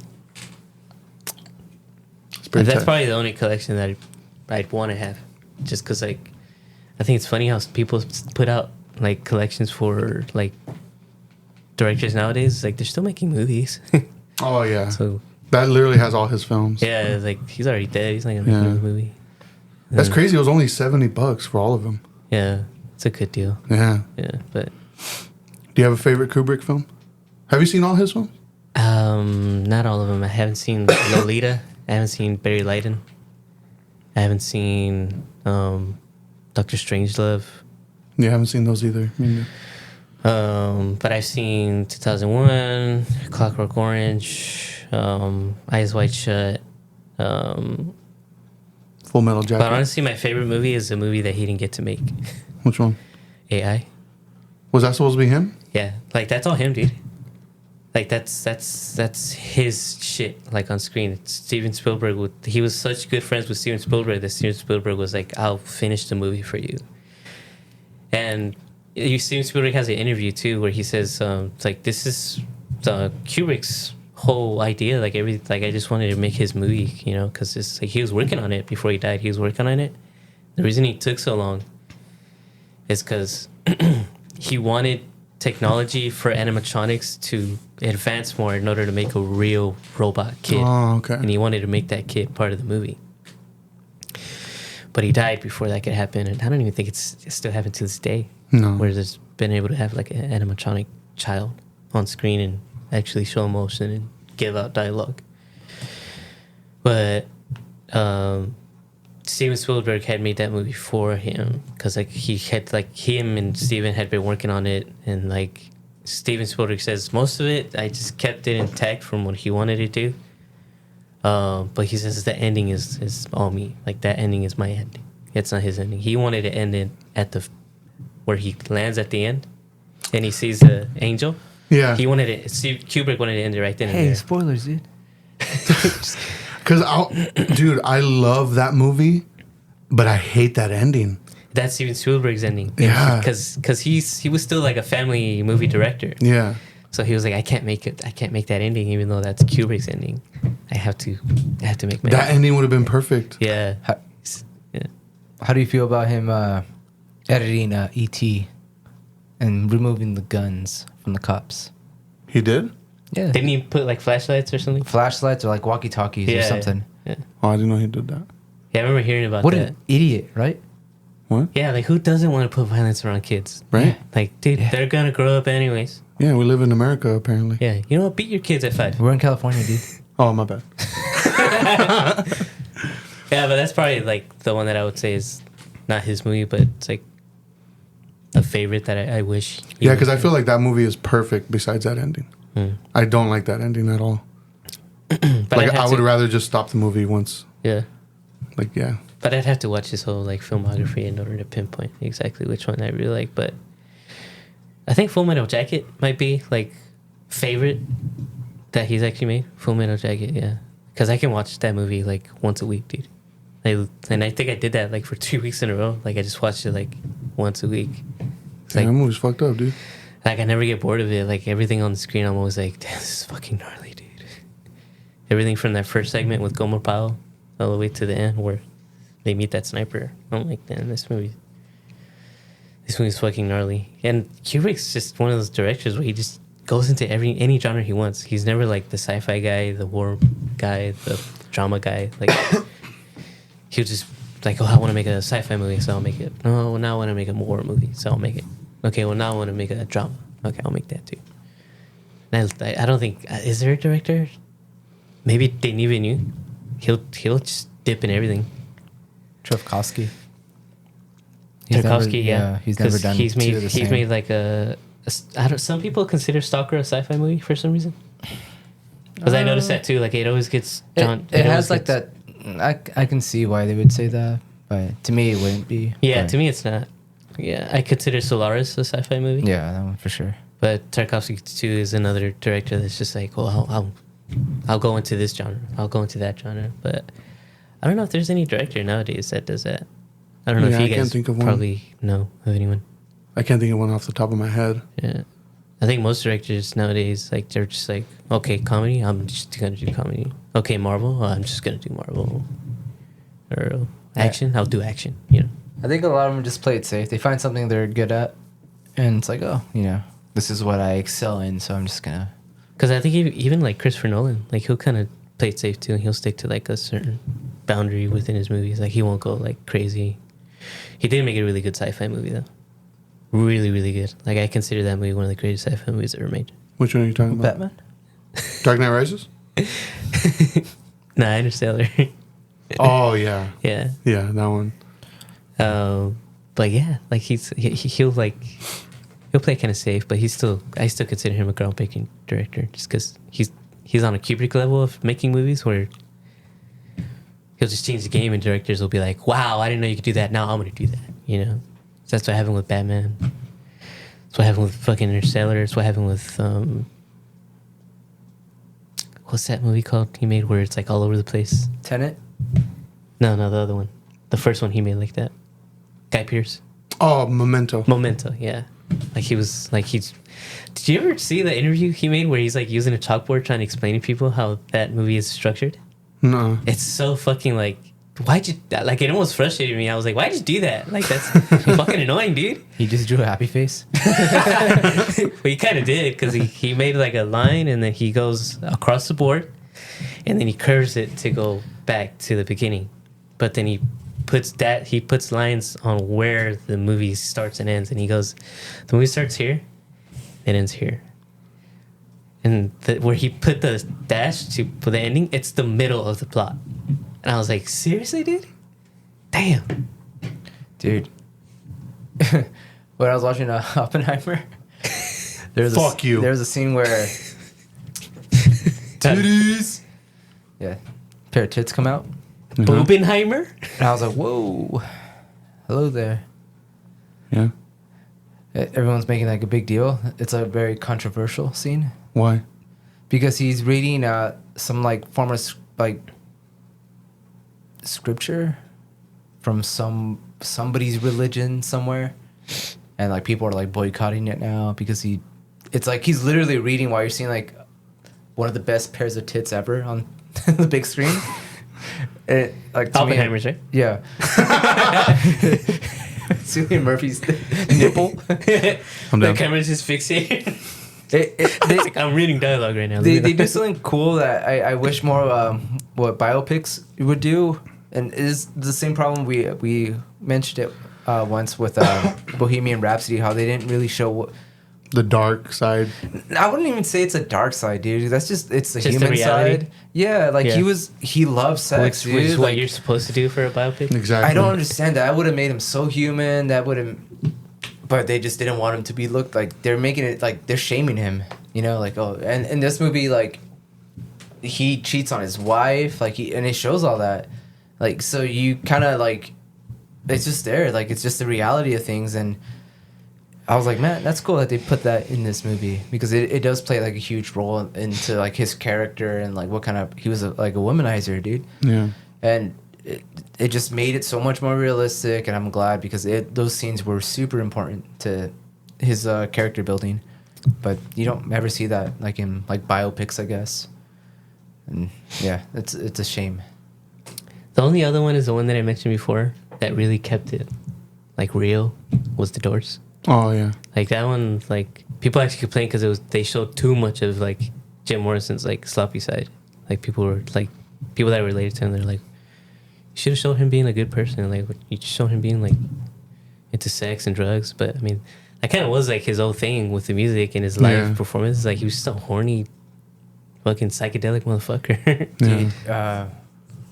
It's pretty That's tight. probably the only collection that I'd want to have, just because like, I think it's funny how people put out like collections for like directors nowadays. Like they're still making movies. Oh yeah. So That literally has all his films. yeah, it's like he's already dead. He's not gonna make Yeah. another movie. That's crazy. It was only $70 for all of them. Yeah, it's a good deal. Yeah. Yeah, but Do you have a favorite Kubrick film? Have you seen all his films? not all of them. I haven't seen Lolita. I haven't seen Barry Lyndon. I haven't seen Doctor Strangelove. You haven't seen those either. Me neither. But I've seen 2001, Clockwork Orange, Eyes Wide Shut. Full Metal Jacket. But honestly, my favorite movie is a movie that he didn't get to make. Which one? AI. Was that supposed to be him? Yeah, like that's all him, dude. Like that's his shit. Like on screen, it's Steven Spielberg. He was such good friends with Steven Spielberg that Steven Spielberg was like, "I'll finish the movie for you." And Steven Spielberg has an interview too where he says, "It's like this is Kubrick's whole idea. Like I just wanted to make his movie, you know, because it's like he was working on it before he died. He was working on it. The reason he took so long is because he wanted technology for animatronics to advance more in order to make a real robot kid. Oh, okay. And he wanted to make that kid part of the movie. But he died before that could happen, and I don't even think it's still happened to this day. No. Where there's been able to have like an animatronic child on screen and actually show emotion and give out dialogue. But Steven Spielberg had made that movie for him because like him and Steven had been working on it, and like Steven Spielberg says most of it I just kept it intact from what he wanted to do. But he says the ending is all me. Like that ending is my ending. It's not his ending. He wanted to end it at where he lands at the end, and he sees the angel. Yeah. He wanted it. Kubrick wanted to end it right then and Hey, there. spoilers, dude. Because, dude, I love that movie, but I hate that ending. That's Steven Spielberg's ending. Yeah. Because he was still like a family movie director. Yeah. So he was like, I can't make that ending, even though that's Kubrick's ending. I have to make my That ending would have been perfect. Yeah. Yeah. How do you feel about him editing E.T. and removing the guns from the cops? He did? Yeah. Didn't he put like flashlights or something? Flashlights or like walkie-talkies or something. Yeah. Oh, I didn't know he did that. Yeah, I remember hearing about What that. an idiot, right? What? Yeah, like who doesn't want to put violence around kids? Right? Like, dude, Yeah. they're gonna grow up anyways. Yeah, we live in America, apparently. Yeah, you know what? Beat your kids at 5. We're in California, dude. Oh, my bad. Yeah, but that's probably like the one that I would say is not his movie, but it's like a favorite that I wish. Yeah, because I feel like that movie is perfect besides that ending. Mm. I don't like that ending at all. But Like, I'd I have would to- rather just stop the movie once. Yeah, Like, yeah. but I'd have to watch his whole like filmography in order to pinpoint exactly which one I really like. But I think Full Metal Jacket might be like favorite that he's actually made. Full Metal Jacket, yeah, because I can watch that movie like once a week, dude. And I think I did that like for 2 weeks in a row. Like I just watched it like once a week. It's Yeah, like, that movie's fucked up, dude. like I never get bored of it. Like everything on the screen, I'm always like, damn, this is fucking gnarly, dude. Everything from that first segment with Gomer Pyle all the way to the end where they meet that sniper. I'm like, damn, this movie's fucking gnarly. And Kubrick's just one of those directors where he just goes into any genre he wants. He's never like the sci-fi guy, the war guy, the drama guy. Like he'll just like, oh, I want to make a sci-fi movie, so I'll make it. Oh, now I want to make a war movie, so I'll make it. Okay, well now I want to make a drama. Okay, I'll make that too. And I don't think is there a director? Maybe Denis Villeneuve. He'll just dip in everything. Tchaikovsky. Tarkovsky, yeah. He's never 'Cause done He's two made of the same. like some people consider Stalker a sci-fi movie for some reason. Because I noticed that too. Like it always gets John. It always has like gets- that. I can see why they would say that, but to me it wouldn't be. Yeah, but to me it's not. Yeah, I consider Solaris a sci-fi movie. Yeah, that one for sure. But Tarkovsky too is another director that's just like, well, I'll go into this genre. I'll go into that genre. But I don't know if there's any director nowadays that does that. I don't know Yeah, if you I can't guys think of one. probably know of anyone. I can't think of one off the top of my head. Yeah. I think most directors nowadays, like, they're just like, okay, comedy, I'm just gonna do comedy. Okay, Marvel, I'm just gonna do Marvel. Or action, I'll do action. You know. I think a lot of them just play it safe. They find something they're good at, and it's like, oh, you know, this is what I excel in, so I'm just gonna. Because I think even like Christopher Nolan, like, he'll kind of play it safe too, and he'll stick to like a certain boundary within his movies. Like, he won't go like crazy. He did make a really good sci-fi movie though. Really, really good. Like, I consider that movie one of the greatest sci-fi movies ever made. Which one are you talking about? Batman. Dark Knight Rises? Nah, Interstellar. Oh, yeah. Yeah. Yeah, that one. But yeah, like, he'll play kind of safe, but I still consider him a groundbreaking director, just because he's on a Kubrick level of making movies where he'll just change the game and directors will be like, wow, I didn't know you could do that. Now I'm gonna do that. You know, so that's what happened with Batman. That's what happened with fucking Interstellar. It's what happened with what's that movie called he made where it's like all over the place? Tenet. No, the other one, the first one he made like that. Guy Pearce. Oh, Memento. Memento, yeah. Like, he was like, he's. Did you ever see the interview he made where he's like using a chalkboard trying to explain to people how that movie is structured? No. It's so fucking like, why'd you, like, it almost frustrated me. I was like, why'd you do that? Like, that's fucking annoying, dude. He just drew a happy face. Well, he kind of did, because he made like a line and then he goes across the board and then he curves it to go back to the beginning. But then he puts lines on where the movie starts and ends, and he goes, the movie starts here, it ends here. And where he put the dash for the ending, it's the middle of the plot. And I was like, seriously, dude? Damn. Dude. When I was watching Oppenheimer, Fuck you. There was a scene where titties. Yeah, pair of tits come out, Oppenheimer? and I was like, whoa, hello there. Yeah. Everyone's making like a big deal. It's a very controversial scene Why? because he's reading some like form of like scripture from somebody's religion somewhere, and like people are like boycotting it now because it's like he's literally reading while you're seeing like one of the best pairs of tits ever on the big screen. It, like, to Oppenheimer's, me, right? Yeah. Cillian Murphy's nipple. I'm The down. camera's just fixated. It's Like, I'm reading dialogue right now. they do something cool that I wish more what biopics would do, and it is the same problem we mentioned it once with Bohemian Rhapsody, how they didn't really show The dark side. I wouldn't even say it's a dark side, dude. It's the Just the human reality? side. Yeah, like Yeah. he loves sex, Which is dude. what Like, you're supposed to do for a biopic. Exactly. I don't understand that. I would have made him so human. That would have, but they just didn't want him to be looked like they're making it like they're shaming him. You know, like, oh, and in this movie, like he cheats on his wife, like and it shows all that, like, so you kind of like it's just there, like it's just the reality of things. And I was like, man, that's cool that they put that in this movie because it does play like a huge role into like his character and like what kind of he was like a womanizer, dude. Yeah. And it just made it so much more realistic, and I'm glad because those scenes were super important to his character building. But you don't ever see that like in like biopics, I guess. And yeah, it's a shame. The only other one is the one that I mentioned before that really kept it like real was The Doors. Oh, yeah. Like, that one, like, people actually complained because they showed too much of like Jim Morrison's like sloppy side. Like, people that related to him, they're like, you should have shown him being a good person. Like, you just showed him being like into sex and drugs. But I mean, that kind of was like his whole thing with the music and his live performance. Like, he was so horny, fucking psychedelic motherfucker. Yeah. Dude,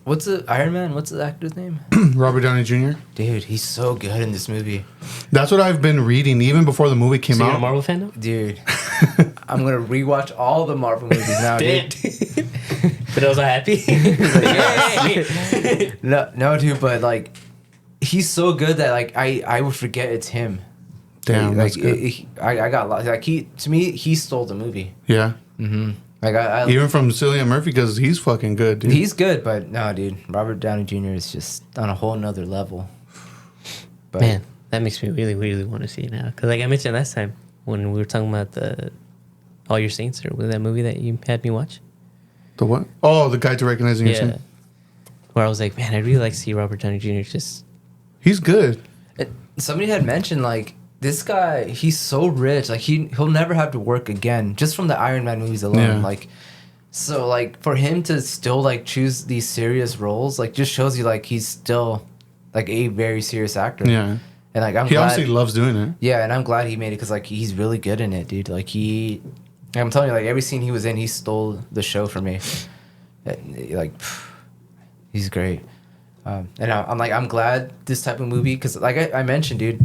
what's the Iron Man? What's the actor's name? Robert Downey Jr. Dude, he's so good in this movie. That's what I've been reading even before the movie came So you're out. a Marvel fan now? Dude, I'm gonna rewatch all the Marvel movies now, dude. But I was happy. No, dude, but like, he's so good that like I would forget it's him. Damn, like that's good. I got lost. Like he stole the movie. Yeah. Mm-hmm. Like I Even from Cillian Murphy, because he's fucking good, dude. he's good, but no, dude, Robert Downey Jr. is just on a whole nother level. But Man, that makes me really, really want to see it now. Because like I mentioned last time when we were talking about the All Your Saints, or was that movie that you had me watch? The what? Oh, the Guide to Recognizing Your Sin. Where I was like, man, I'd really like to see Robert Downey Jr. just... He's good. somebody had mentioned like this guy, he's so rich, like he'll never have to work again just from the Iron Man movies alone. Yeah. Like, so like for him to still like choose these serious roles, like just shows you like he's still like a very serious actor. Yeah. And like I'm He glad, obviously loves doing it. yeah, and I'm glad he made it because like he's really good in it, dude. Like I'm telling you, like every scene he was in, he stole the show for me. Like, he's great. And I'm glad this type of movie, because like I mentioned, dude,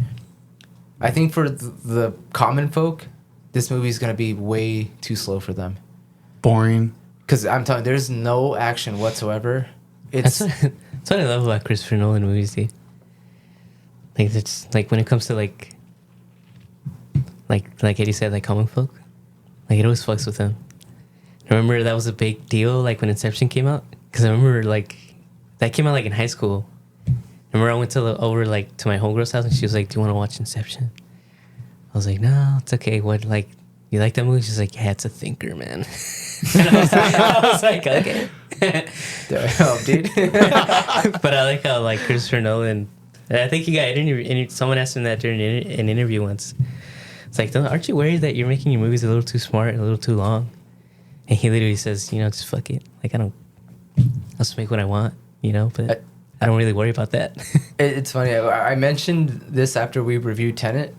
I think for the common folk, this movie is gonna be way too slow for them. Boring. Because I'm telling you, there's no action whatsoever. That's what I love about Christopher Nolan movies, dude. Like it's like when it comes to like Eddie said, like comic folk, like it always fucks with them. Remember that was a big deal, like when Inception came out, because I remember like that came out like in high school. I remember I went over like to my homegirl's house and she was like, "Do you want to watch Inception?" I was like, "No, it's okay. What, like, you like that movie?" She's like, "Yeah, it's a thinker, man." And I was like, okay. Damn, dude. But I like how like Christopher Nolan, and I think he got interviewed. Someone asked him that during an interview once. It's like, aren't you worried that you're making your movies a little too smart and a little too long? And he literally says, just fuck it. Like I'll just make what I want, But I don't really worry about that. It's funny. I mentioned this after we reviewed Tenet.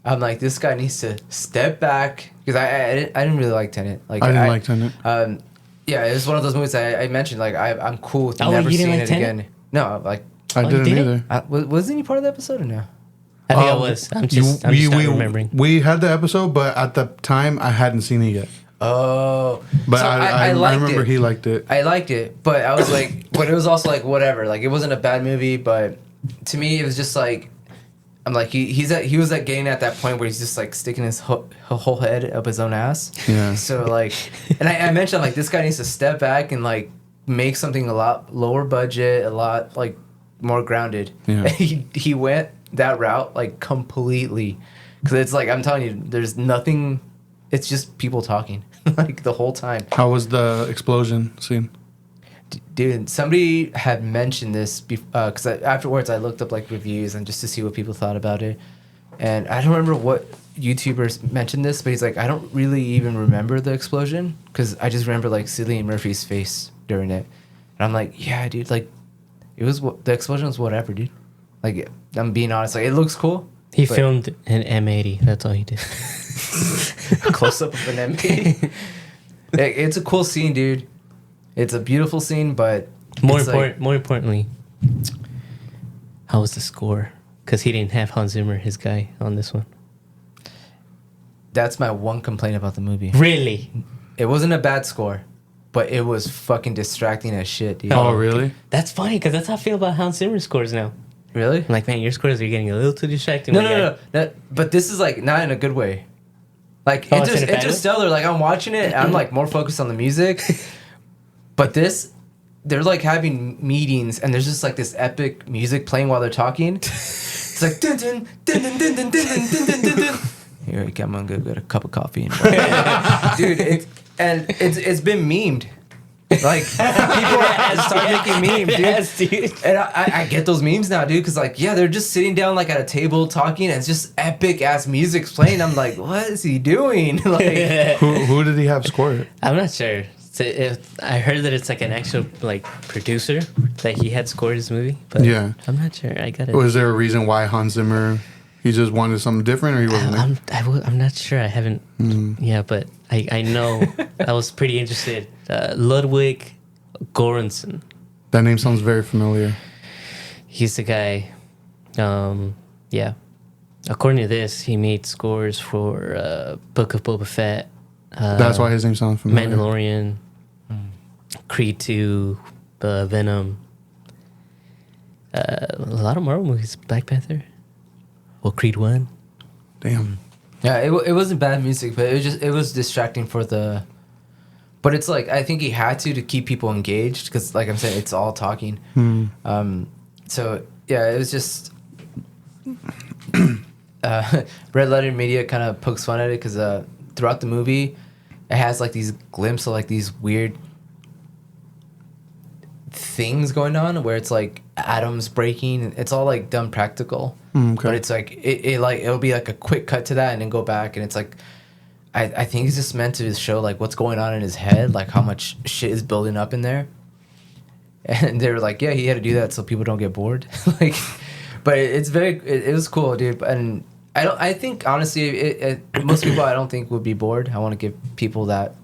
I'm like, this guy needs to step back, because I didn't really like Tenet. Like I didn't like Tenet. Yeah, it was one of those movies I mentioned. Like I'm cool with Oh, never you didn't seeing like it Tenet? again. No, like I you didn't didn't? either. wasn't he part of the episode or no? I think I was. I'm just not remembering. We had the episode, but at the time I hadn't seen it yet. Oh, But so I liked remember it. he liked it. I liked it, but I was like, but it was also like whatever. Like it wasn't a bad movie, but to me it was just like, I'm like he was like getting at that point where he's just like sticking his whole head up his own ass. Yeah. So like, and I mentioned like this guy needs to step back and like make something a lot lower budget, a lot like more grounded. Yeah. And he went that route like completely, because it's like I'm telling you, there's nothing. It's just people talking like the whole time. How was the explosion scene? Dude, somebody had mentioned this because afterwards I looked up like reviews and just to see what people thought about it, and I don't remember what YouTubers mentioned this, but he's like, I don't really even remember the explosion because I just remember like Cillian Murphy's face during it, and I'm like, yeah, dude, like it was the explosion was whatever, dude. Like I'm being honest, like it looks cool. He filmed an M80. That's all he did. Close up of an MP. It's a cool scene, dude. It's a beautiful scene, but More importantly, how was the score? Because he didn't have Hans Zimmer, his guy, on this one. that's my one complaint about the movie. Really? It wasn't a bad score, but it was fucking distracting as shit, dude. Oh, really? That's funny because that's how I feel about Hans Zimmer scores now. Really? I'm like, man, your scores are getting a little too distracting. No. But this is like not in a good way. Like It's in a bad way? Interstellar, like I'm watching it, I'm like more focused on the music. But this, they're like having meetings, and there's just like this epic music playing while they're talking. It's like dun dun dun dun dun dun dun dun dun dun dun. Here, I'm gonna go get a cup of coffee, dude. It's been memed. Like people start making memes, dude. Yes, dude. And I get those memes now, dude, because like, yeah, they're just sitting down like at a table talking, and it's just epic ass music playing. I'm like, what is he doing? Like, Who did he have score it? I'm not sure. I heard that it's like an actual like producer that he had scored his movie, but Yeah. I'm not sure. I got it. Was there a reason why Hans Zimmer, he just wanted something different, or he wasn't? I'm not sure. I haven't. Yeah, but I know I was pretty interested. Ludwig Göransson. That name sounds very familiar. He's the guy. Yeah. According to this, he made scores for Book of Boba Fett. That's why his name sounds familiar. Mandalorian, Creed 2, Venom. A lot of Marvel movies. Black Panther. Well, Creed 1. Damn. yeah, it wasn't bad music, but it was distracting but But it's like I think he had to keep people engaged because, like I'm saying, it's all talking. So yeah, it was just Red Letter Media kind of pokes fun at it because throughout the movie, it has like these glimpses of like these weird things going on where it's like atoms breaking. It's all like done practical, but it's like it'll be like a quick cut to that and then go back, and it's like I think it's just meant to show like what's going on in his head, like how much shit is building up in there. And they were like, yeah, he had to do that so people don't get bored. Like, but it was cool, dude. And I think honestly, most people I don't think would be bored. I want to give people that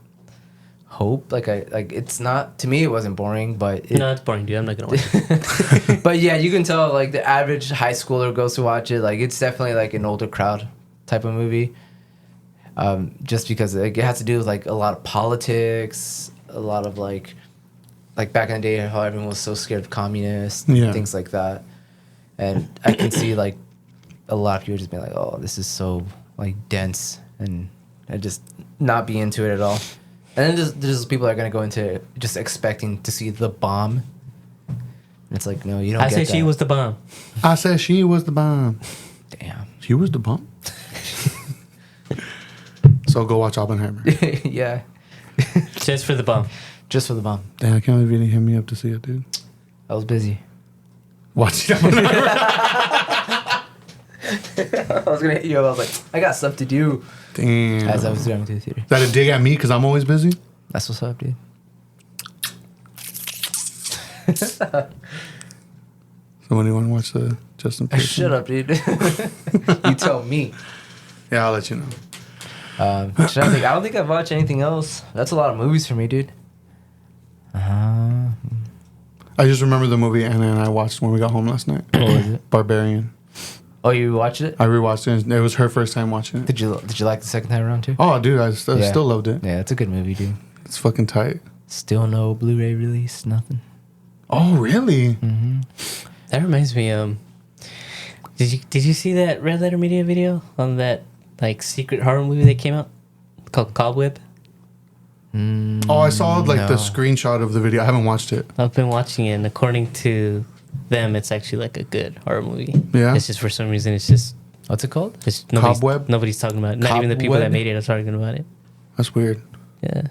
hope. Like it's not, to me it wasn't boring, but No, it's boring, dude. I'm not gonna watch it. but yeah, you can tell like the average high schooler goes to watch it. Like it's definitely like an older crowd type of movie. Just because it has to do with like a lot of politics, a lot of like back in the day how everyone was so scared of communists, things like that. And I can see like a lot of people just being like, oh, this is so like dense, and I just not be into it at all. And then there's people that are gonna go into it just expecting to see the bomb. And it's like, no, you don't. I get said that. she was the bomb. I said she was the bomb. Damn. She was the bomb. So go watch Oppenheimer. Yeah. Just for the bomb. Just for the bomb. Damn, I can't believe you didn't hit me up to see it, dude. I was busy. Watch Oppenheimer. I was gonna hit you up. I was like, I got stuff to do. Damn. As I was driving to the theater. Is that a dig at me because I'm always busy? That's what's up, dude. So when do you want to watch the Justin Pearson? Shut up, dude. You tell me. Yeah, I'll let you know. I don't think I've watched anything else. That's a lot of movies for me, dude. I just remember the movie Anna and I watched when we got home last night. What was it? Barbarian. Oh, you watched it? I rewatched it. It was her first time watching it. Did you like the second time around too? Oh, dude, I still loved it. Yeah, it's a good movie, dude. It's fucking tight. Still no Blu-ray release, nothing. Oh, really? That reminds me. Did you see that Red Letter Media video on that like secret horror movie that came out called Cobweb? Oh, I saw like the No. screenshot of the video. I haven't watched it. I've been watching it, and according to them, it's actually like a good horror movie. Yeah? It's just for some reason, it's just What's it called? it's Cobweb? Nobody's talking about it. Not even the people that Cobweb? made it are talking about it. That's weird. Yeah,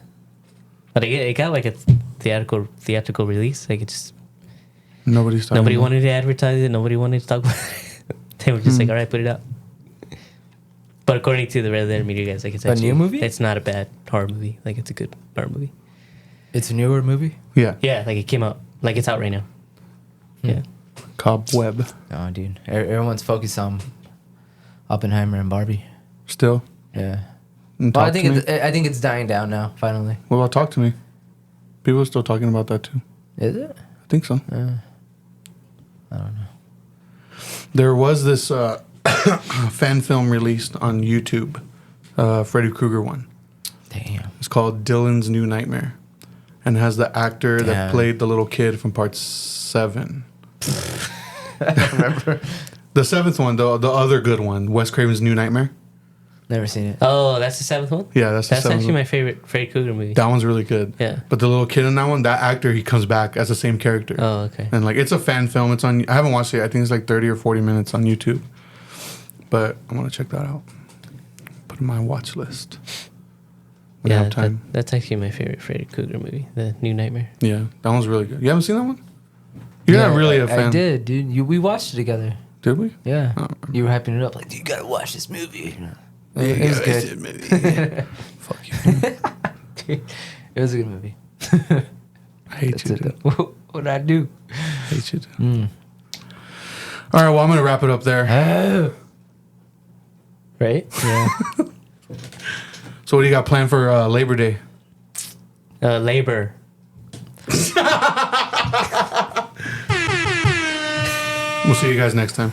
but it got like a theatrical release. Like it just Nobody's talking nobody about wanted to advertise it. Nobody wanted to talk about it. They were just like, all right, put it out. But according to the Red Letter Media guys, like it's A actually, new movie? It's not a bad horror movie. Like it's a good horror movie. It's a newer movie? Yeah. Yeah, like it came out. Like it's out right now. Yeah. Cobweb. Oh, dude. Everyone's focused on Oppenheimer and Barbie. Still? Yeah. And Well, Talk to Me? I think it's dying down now, finally. What about Talk to Me? People are still talking about that too. Is it? I think so. I don't know. There was this fan film released on YouTube, Freddy Krueger one. Damn. It's called Dylan's New Nightmare, and has the actor that Damn. played the little kid from part 7. I remember. The 7th one, the other good one, Wes Craven's New Nightmare. Never seen it. Oh, that's the 7th one? Yeah, that's the That's 7th actually one. my favorite Freddy Krueger movie. That one's really good. Yeah. But the little kid in that one, that actor, he comes back as the same character. Oh, okay. And like, it's a fan film. It's on. I haven't watched it. I think it's like 30 or 40 minutes on YouTube. But I want to check that out. Put it in my watch list. When I have time. That's actually my favorite Freddy Krueger movie, The New Nightmare. Yeah, that one's really good. You haven't seen that one? You're not really a fan. I did, dude. We watched it together. Did we? Yeah. Oh. You were hyping it up like, dude, you gotta watch this movie. It was good. Fuck you. Dude, it was a good movie. I hate That's you, it. dude. What'd I do? I hate you, dude. All right, well, I'm going to wrap it up there. Oh. Right? Yeah. So what do you got planned for Labor Day? Labor. We'll see you guys next time.